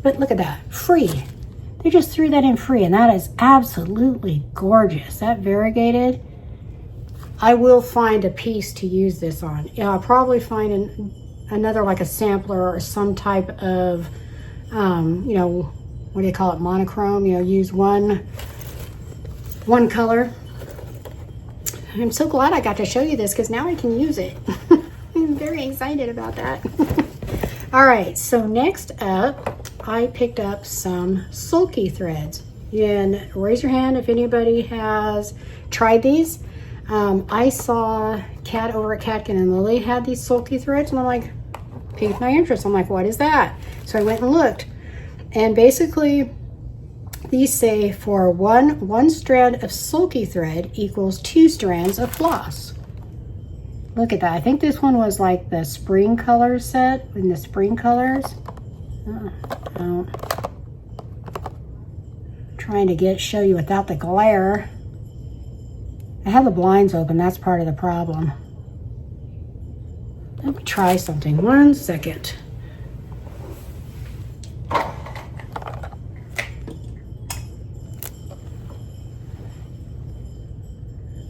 But look at that, free. They just threw that in free, and that is absolutely gorgeous. That variegated, I will find a piece to use this on. Yeah, I'll probably find another, like a sampler or some type of you know, what do you call it, monochrome, you know, use one color. I'm so glad I got to show you this because now I can use it. I'm very excited about that. All right, so next up, I picked up some sulky threads. And raise your hand if anybody has tried these. I saw Kat over at Catkin and Lily had these sulky threads, and I'm like, piqued my interest. I'm like, what is that? So I went and looked, and basically these say for one strand of sulky thread equals 2 strands of floss. Look at that. I think this one was like the spring colors set in the spring colors. Oh. Trying to show you without the glare. I have the blinds open. That's part of the problem. Let me try something. 1 second.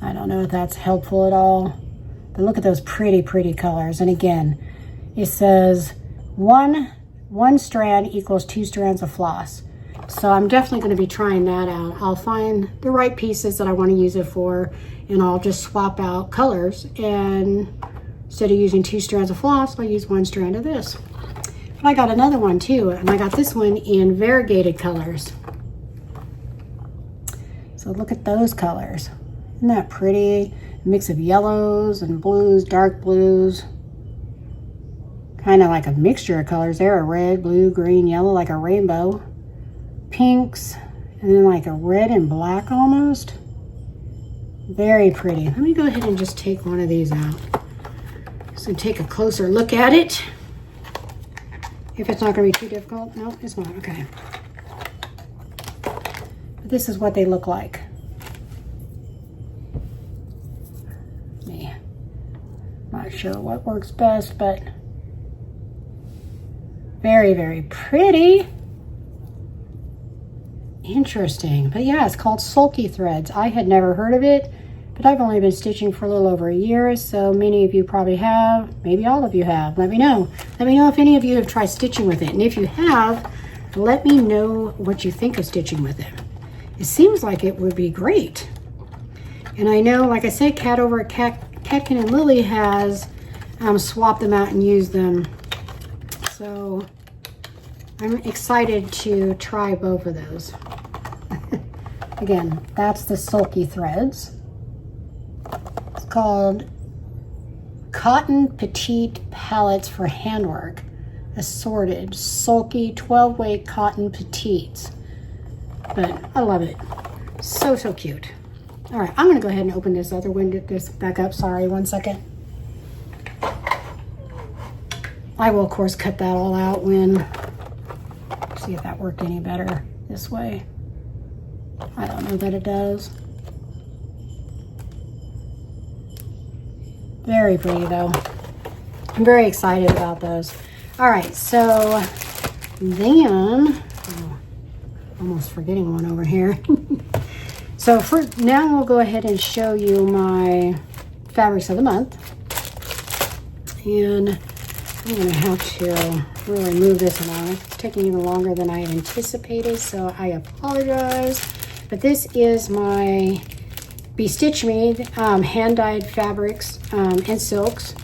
I don't know if that's helpful at all. But look at those pretty colors. And again, it says one strand equals 2 strands of floss. So I'm definitely going to be trying that out. I'll find the right pieces that I want to use it for, and I'll just swap out colors. And instead of using 2 strands of floss, I'll use 1 strand of this. But I got another one too, and I got this one in variegated colors. So look at those colors. Isn't that pretty? A mix of yellows and blues, dark blues. kind of like a mixture of colors there, a red, blue, green, yellow, like a rainbow, pinks, and then like a red and black almost. Very pretty. Let me go ahead and just take one of these out. So take a closer look at it. If it's not going to be too difficult. No, it's not. Okay. But this is what they look like. Not sure what works best, but very, very pretty. Interesting. But yeah, it's called Sulky Threads. I had never heard of it, but I've only been stitching for a little over a year, so many of you probably have. Maybe all of you have. Let me know. Let me know if any of you have tried stitching with it. And if you have, let me know what you think of stitching with it. It seems like it would be great. And I know, like I said, Kat over at Catkin and Lily has swapped them out and used them. So I'm excited to try both of those. Again, that's the Sulky Threads. It's called Cotton Petite Palettes for Handwork. Assorted Sulky 12-weight cotton petites. But I love it. So, so cute. All right, I'm going to go ahead and open this other window, this back up. Sorry, one second. I will, of course, cut that all out when, see if that worked any better this way. I don't know that it does. Very pretty, though. I'm very excited about those. All right, so then, oh, almost forgetting one over here. So for now, we'll go ahead and show you my fabrics of the month. And I'm going to have to really move this along. It's taking even longer than I had anticipated, so I apologize. But this is my Be Stitch Me hand-dyed fabrics and silks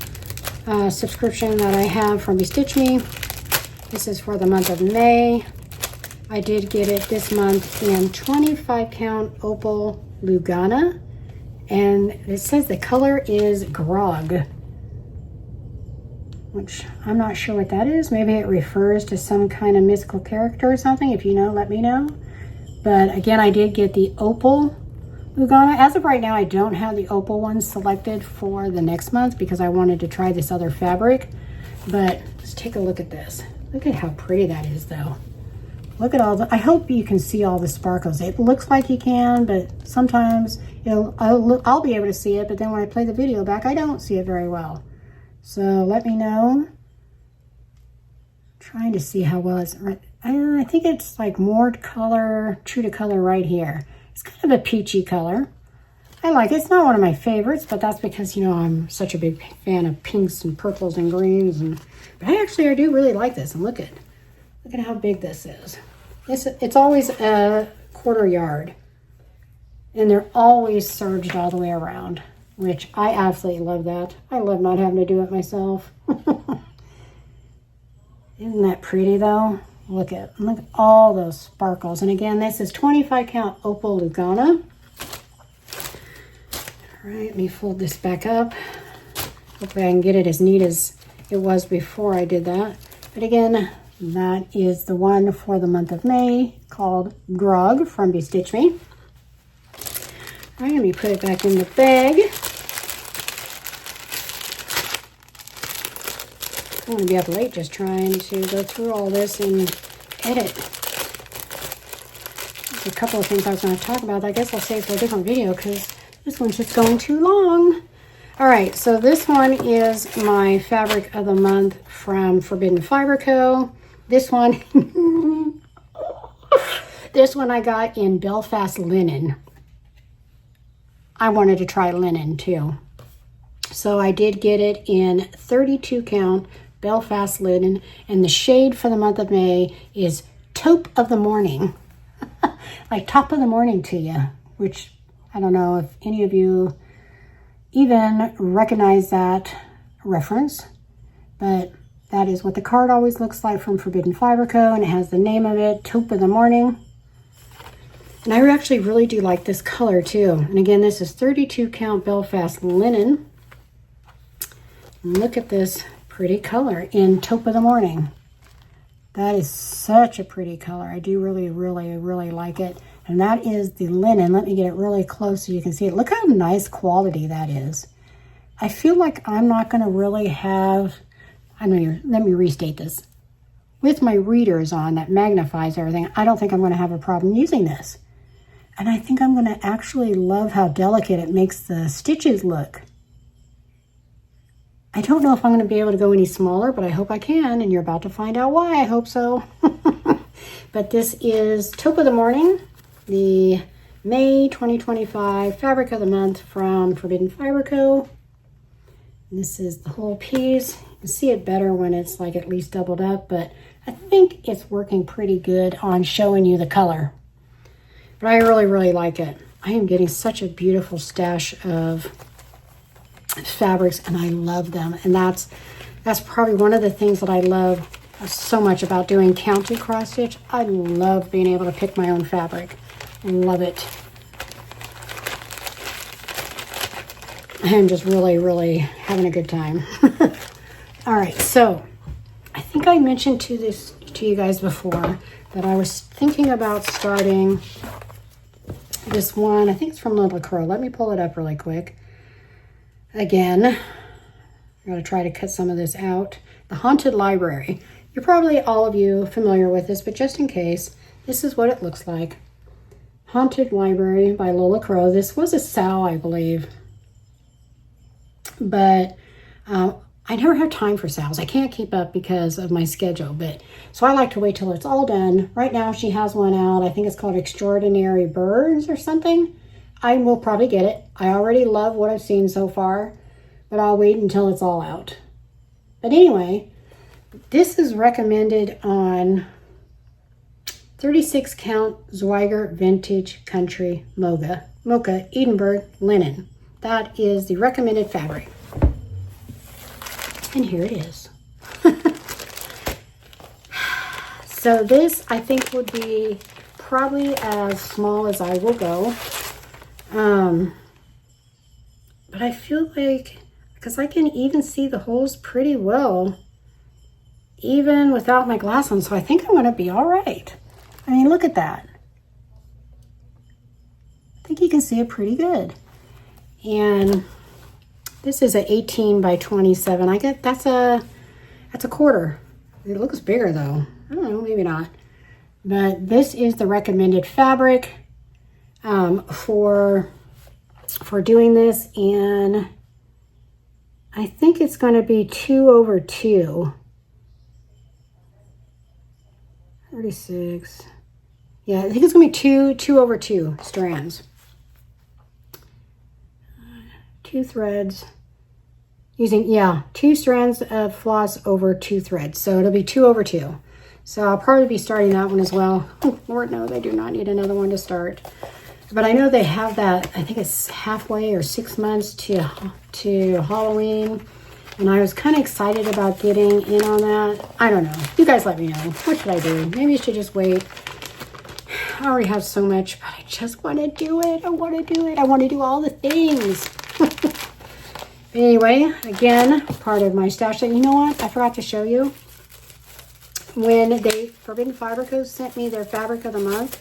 subscription that I have from Be Stitch Me. This is for the month of May. I did get it this month in 25 count opal Lugana, and it says the color is grog, which I'm not sure what that is. Maybe it refers to some kind of mystical character or something. If you know, let me know. But again, I did get the opal Lugana. As of right now, I don't have the opal one selected for the next month because I wanted to try this other fabric. But let's take a look at this. Look at how pretty that is, though. Look at all the, I hope you can see all the sparkles. It looks like you can, but sometimes I'll be able to see it, but then when I play the video back, I don't see it very well. So let me know. I'm trying to see how well it's, I think it's like more color, true to color right here. It's kind of a peachy color. I like it. It's not one of my favorites, but that's because, you know, I'm such a big fan of pinks and purples and greens. But I do really like this. And look at how big this is. It's always a 1/4 yard. And they're always serged all the way around, which I absolutely love that. I love not having to do it myself. Isn't that pretty though? Look at all those sparkles. And again, this is 25 count opal Lugana. All right, let me fold this back up. Hopefully I can get it as neat as it was before I did that. But again, that is the one for the month of May called Grog from Be Stitch Me. All right, let me put it back in the bag. I'm going to be up late just trying to go through all this and edit. There's a couple of things I was going to talk about. I guess I'll save for a different video because this one's just going too long. All right, so this one is my fabric of the month from Forbidden Fiber Co. This one, this one I got in Belfast linen. I wanted to try linen too. So I did get it in 32 count Belfast linen, and the shade for the month of May is Taupe of the Morning. Like top of the morning to you, which I don't know if any of you even recognize that reference, but that is what the card always looks like from Forbidden Fiber Co. And it has the name of it, Taupe of the Morning. And I actually really do like this color too. And again, this is 32 count Belfast linen. And look at this Pretty color in Taupe of the Morning. That is such a pretty color. I do really, really, really like it. And that is the linen. Let me get it really close so you can see it. Look how nice quality that is. I feel like I'm not going to really have, let me restate this. With my readers on that magnifies everything, I don't think I'm going to have a problem using this. And I think I'm going to actually love how delicate it makes the stitches look. I don't know if I'm going to be able to go any smaller, but I hope I can, and you're about to find out why. I hope so. But this is Taupe of the Morning, the May 2025 Fabric of the Month from Forbidden Fiber Co. This is the whole piece. You can see it better when it's like at least doubled up, but I think it's working pretty good on showing you the color. But I really, really like it. I am getting such a beautiful stash of fabrics, and I love them. And that's probably one of the things that I love so much about doing counting cross stitch. I love being able to pick my own fabric. Love it. I'm just really, really having a good time. All right, so I think I mentioned to you guys before that I was thinking about starting this one. I think it's from Little Crow. Let me pull it up really quick. Again, I'm going to try to cut some of this out. The Haunted Library. You're probably all of you familiar with this, but just in case, this is what it looks like. Haunted Library by Lola Crow. This was a sow, I believe. But I never have time for sows. I can't keep up because of my schedule. So I like to wait till it's all done. Right now she has one out. I think it's called Extraordinary Birds or something. I will probably get it. I already love what I've seen so far, but I'll wait until it's all out. But anyway, this is recommended on 36 count Zweigert Vintage Country Mocha Edinburgh Linen. That is the recommended fabric. And here it is. So this I think would be probably as small as I will go. But I feel like, because I can even see the holes pretty well, even without my glass on, so I think I'm going to be all right. I mean, look at that. I think you can see it pretty good. And this is an 18 by 27. I get that's a quarter. It looks bigger though. I don't know, maybe not. But this is the recommended fabric for doing this, and I think it's going to be 2/2. 36. Yeah, I think it's going to be 2/2 strands. 2 threads. Using, 2 strands of floss over 2 threads. So it'll be 2/2. So I'll probably be starting that one as well. Oh, Lord knows I do not need another one to start. But I know they have that, I think it's halfway or 6 months to Halloween. And I was kind of excited about getting in on that. I don't know. You guys let me know. What should I do? Maybe I should just wait. I already have so much, but I just want to do it. I want to do it. I want to do all the things. Anyway, again, part of my stash. You know what? I forgot to show you. When Forbidden Fiber Co. sent me their Fabric of the Month,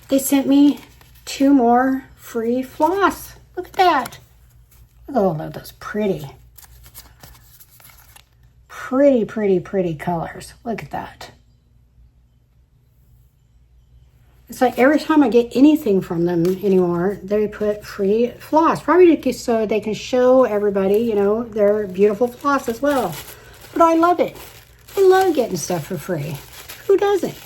they sent me 2 more free floss. Look at that. Look at those pretty. Pretty, pretty, pretty colors. Look at that. It's like every time I get anything from them anymore, they put free floss. Probably so they can show everybody, you know, their beautiful floss as well. But I love it. I love getting stuff for free. Who doesn't?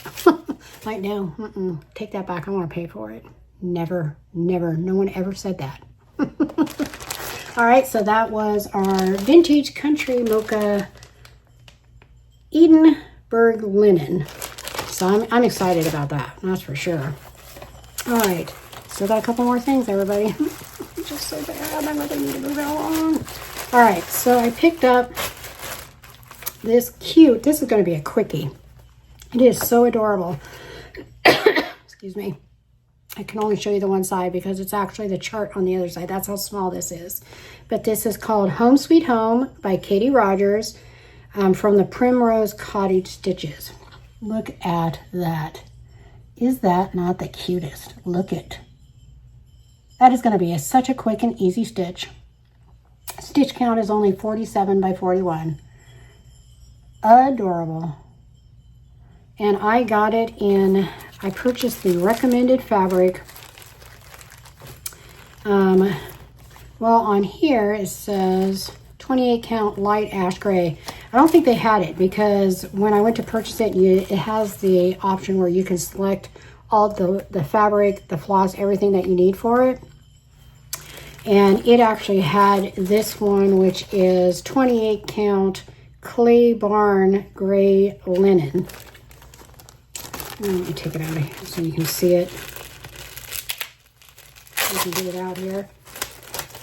Like, no, take that back. I want to pay for it. Never, never. No one ever said that. All right, so that was our Vintage Country Mocha Edinburgh Linen. So I'm excited about that, that's for sure. All right, still got a couple more things, everybody. Just so bad, I really need to move it along. All right, so I picked up this cute, this is gonna be a quickie. It is so adorable. Excuse me. I can only show you the one side because it's actually the chart on the other side. That's how small this is. But this is called Home Sweet Home by Katie Rogers from the Primrose Cottage Stitches. Look at that. Is that not the cutest? Look it. That is going to be such a quick and easy stitch. Stitch count is only 47 by 41. Adorable. And I got it in, I purchased the recommended fabric. Well, on here it says 28 count light ash gray. I don't think they had it because when I went to purchase it, it has the option where you can select all the fabric, the floss, everything that you need for it. And it actually had this one, which is 28 count clay barn gray linen. Let me take it out of here so you can see it. You can get it out here.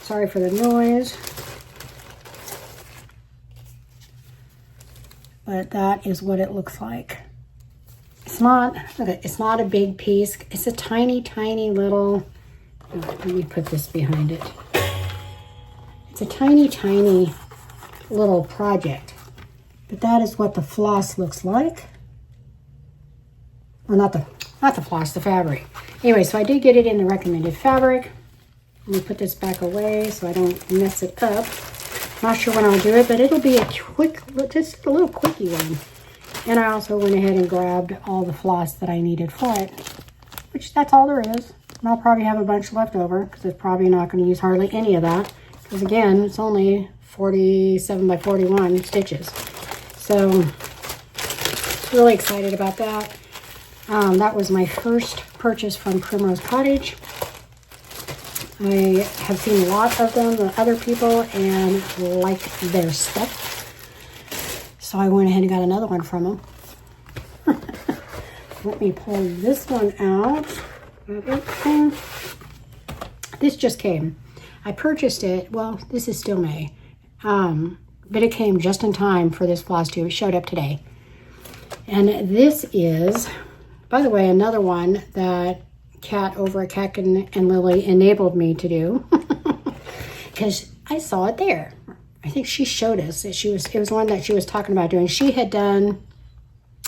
Sorry for the noise. But that is what it looks like. It's not, okay, it's not a big piece. It's a tiny, tiny little, let me put this behind it. It's a tiny, tiny little project. But that is what the floss looks like. Or not the floss, the fabric. Anyway, so I did get it in the recommended fabric. Let me put this back away so I don't mess it up. Not sure when I'll do it, but it'll be a quick, just a little quickie one. And I also went ahead and grabbed all the floss that I needed for it, which that's all there is. And I'll probably have a bunch left over because it's probably not going to use hardly any of that. Because again, it's only 47 by 41 stitches. So, really excited about that. That was my first purchase from Primrose Cottage. I have seen a lot of them with other people and like their stuff. So I went ahead and got another one from them. Let me pull this one out. This just came. I purchased it, well, this is still May. But it came just in time for this Flosstube. It showed up today. And this is, by the way, another one that Kat over at Kat and Lily enabled me to do because I saw it there. I think she showed us that it was one that she was talking about doing. She had done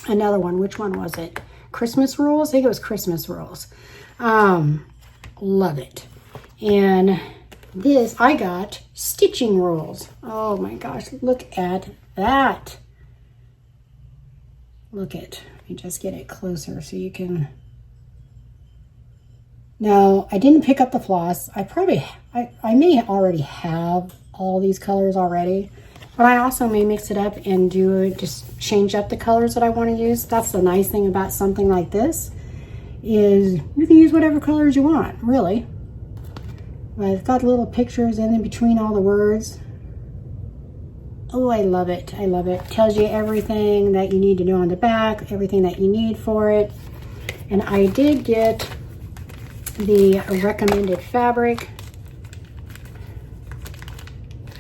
another one. Which one was it? Christmas Rules? I think it was Christmas Rules. Love it. And this, I got Stitching Rules. Oh my gosh, look at that. Look at, let me just get it closer so you can. Now, I didn't pick up the floss. I may already have all these colors already, but I also may mix it up and just change up the colors that I want to use. That's the nice thing about something like this, is you can use whatever colors you want, really. But it's got little pictures in between all the words. Oh, I love it. I love it. Tells you everything that you need to know on the back, everything that you need for it. And I did get the recommended fabric.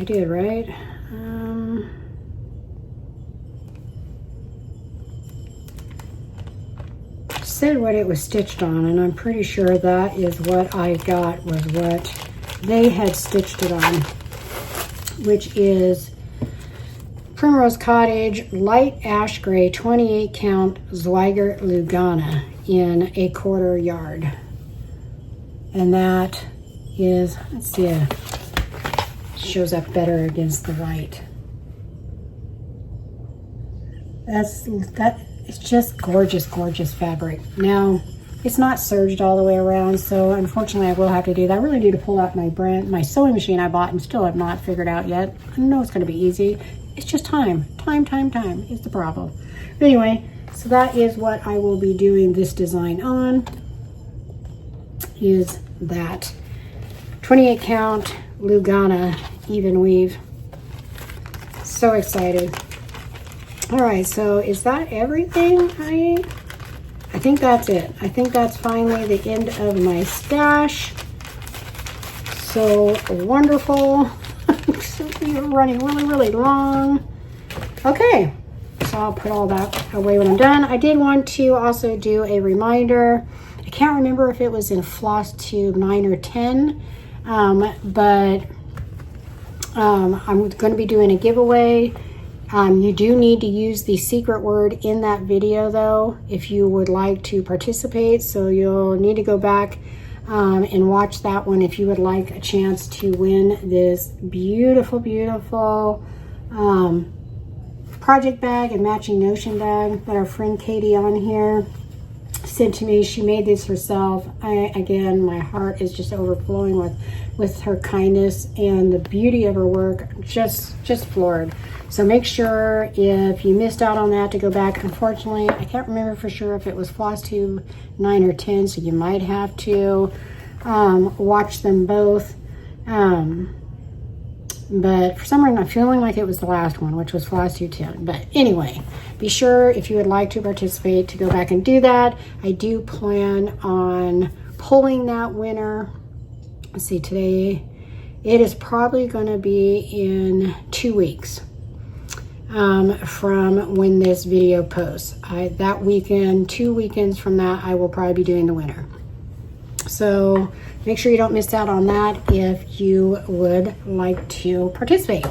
I did, right? Said what it was stitched on, and I'm pretty sure that is what I got was what they had stitched it on, which is Primrose Cottage Light Ash Gray 28 count Zweigert Lugana in a 1/4 yard. And that is, let's see, it shows up better against the white. It's just gorgeous, gorgeous fabric. Now, it's not serged all the way around, so unfortunately I will have to do that. I really need to pull out my sewing machine I bought and still have not figured out yet. I know it's going to be easy. It's just time. Time is the problem. But anyway, so that is what I will be doing this design on, is that 28 count Lugana even weave. So excited. All right, so is that everything? I think that's it. I think that's finally the end of my stash. So wonderful. We're running really, really long. Okay, so I'll put all that away when I'm done. I did want to also do a reminder. I can't remember if it was in Flosstube 9 or 10, but I'm going to be doing a giveaway. You do need to use the secret word in that video though, if you would like to participate. So you'll need to go back and watch that one if you would like a chance to win this beautiful, beautiful project bag and matching notion bag that our friend Katie on here sent to me. She made this herself. Again, my heart is just overflowing with her kindness, and the beauty of her work just floored. So make sure if you missed out on that to go back. Unfortunately, I can't remember for sure if it was Flosstube 9 or 10, so you might have to watch them both. But for some reason I'm feeling like it was the last one, which was Flosstube 10. But anyway, be sure if you would like to participate to go back and do that. I do plan on pulling that winner. Let's see, today it is probably going to be in 2 weeks from when this video posts. That weekend, 2 weekends from that, I will probably be doing the winner. So make sure you don't miss out on that if you would like to participate.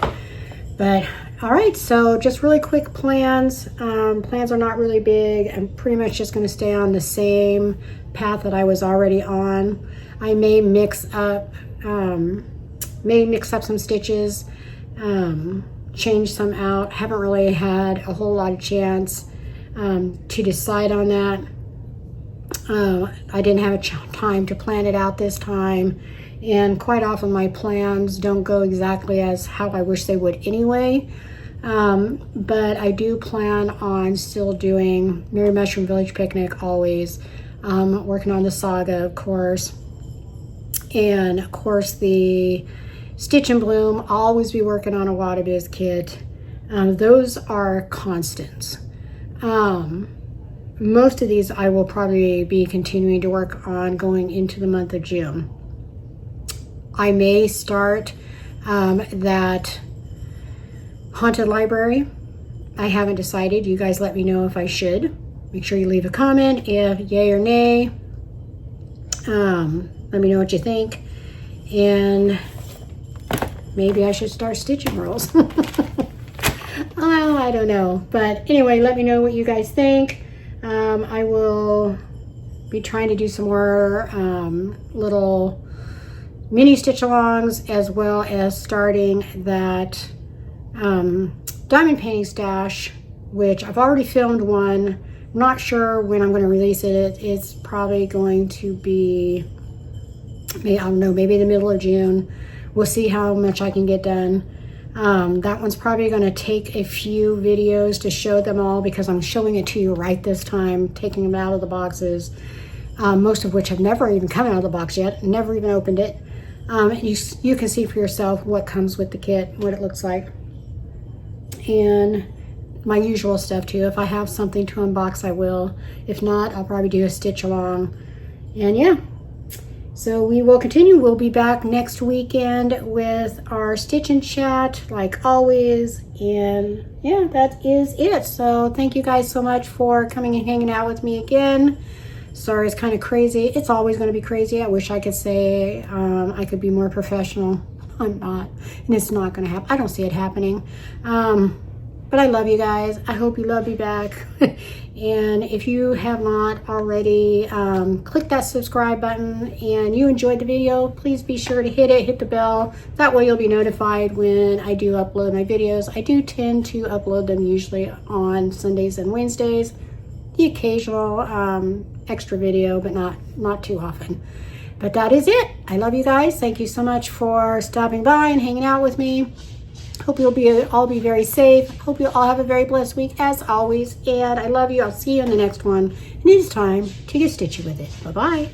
But all right, so just really quick plans. Plans are not really big. I'm pretty much just going to stay on the same path that I was already on. I may mix up some stitches, change some out. Haven't really had a whole lot of chance to decide on that. I didn't have time to plan it out this time, and quite often my plans don't go exactly as how I wish they would anyway. But I do plan on still doing Merry Mushroom Village Picnic always, working on the saga, of course, and of course the Stitch and Bloom. I'll always be working on a Wadabiz kit. Those are constants. Most of these I will probably be continuing to work on going into the month of June. I may start that haunted library. I haven't decided. You guys let me know if I should. Make sure you leave a comment if yay or nay. Let me know what you think. And maybe I should start stitching rolls. Oh, I don't know. But anyway, let me know what you guys think. I will be trying to do some more little mini stitch alongs, as well as starting that diamond painting stash, which I've already filmed one. I'm not sure when I'm going to release it. It's probably going to be, I don't know, maybe the middle of June. We'll see how much I can get done. That one's probably going to take a few videos to show them all, because I'm showing it to you right this time, taking them out of the boxes, most of which have never even come out of the box yet, never even opened it. You can see for yourself what comes with the kit, what it looks like, and my usual stuff too. If I have something to unbox, I will. If not, I'll probably do a stitch along. And yeah, so we will continue. We'll be back next weekend with our stitch and chat like always. And yeah, that is it. So thank you guys so much for coming and hanging out with me again. Sorry, it's kind of crazy. It's always going to be crazy. I wish I could say I could be more professional. I'm not, and it's not going to happen. I don't see it happening. But I love you guys. I hope you love me back. And if you have not already, click that subscribe button, and you enjoyed the video, please be sure to hit the bell. That way you'll be notified when I do upload my videos. I do tend to upload them usually on Sundays and Wednesdays. The occasional extra video, but not too often. But that is it. I love you guys. Thank you so much for stopping by and hanging out with me. Hope you'll all be very safe. Hope you all have a very blessed week as always. And I love you. I'll see you in the next one. And it is time to get stitchy with it. Bye-bye.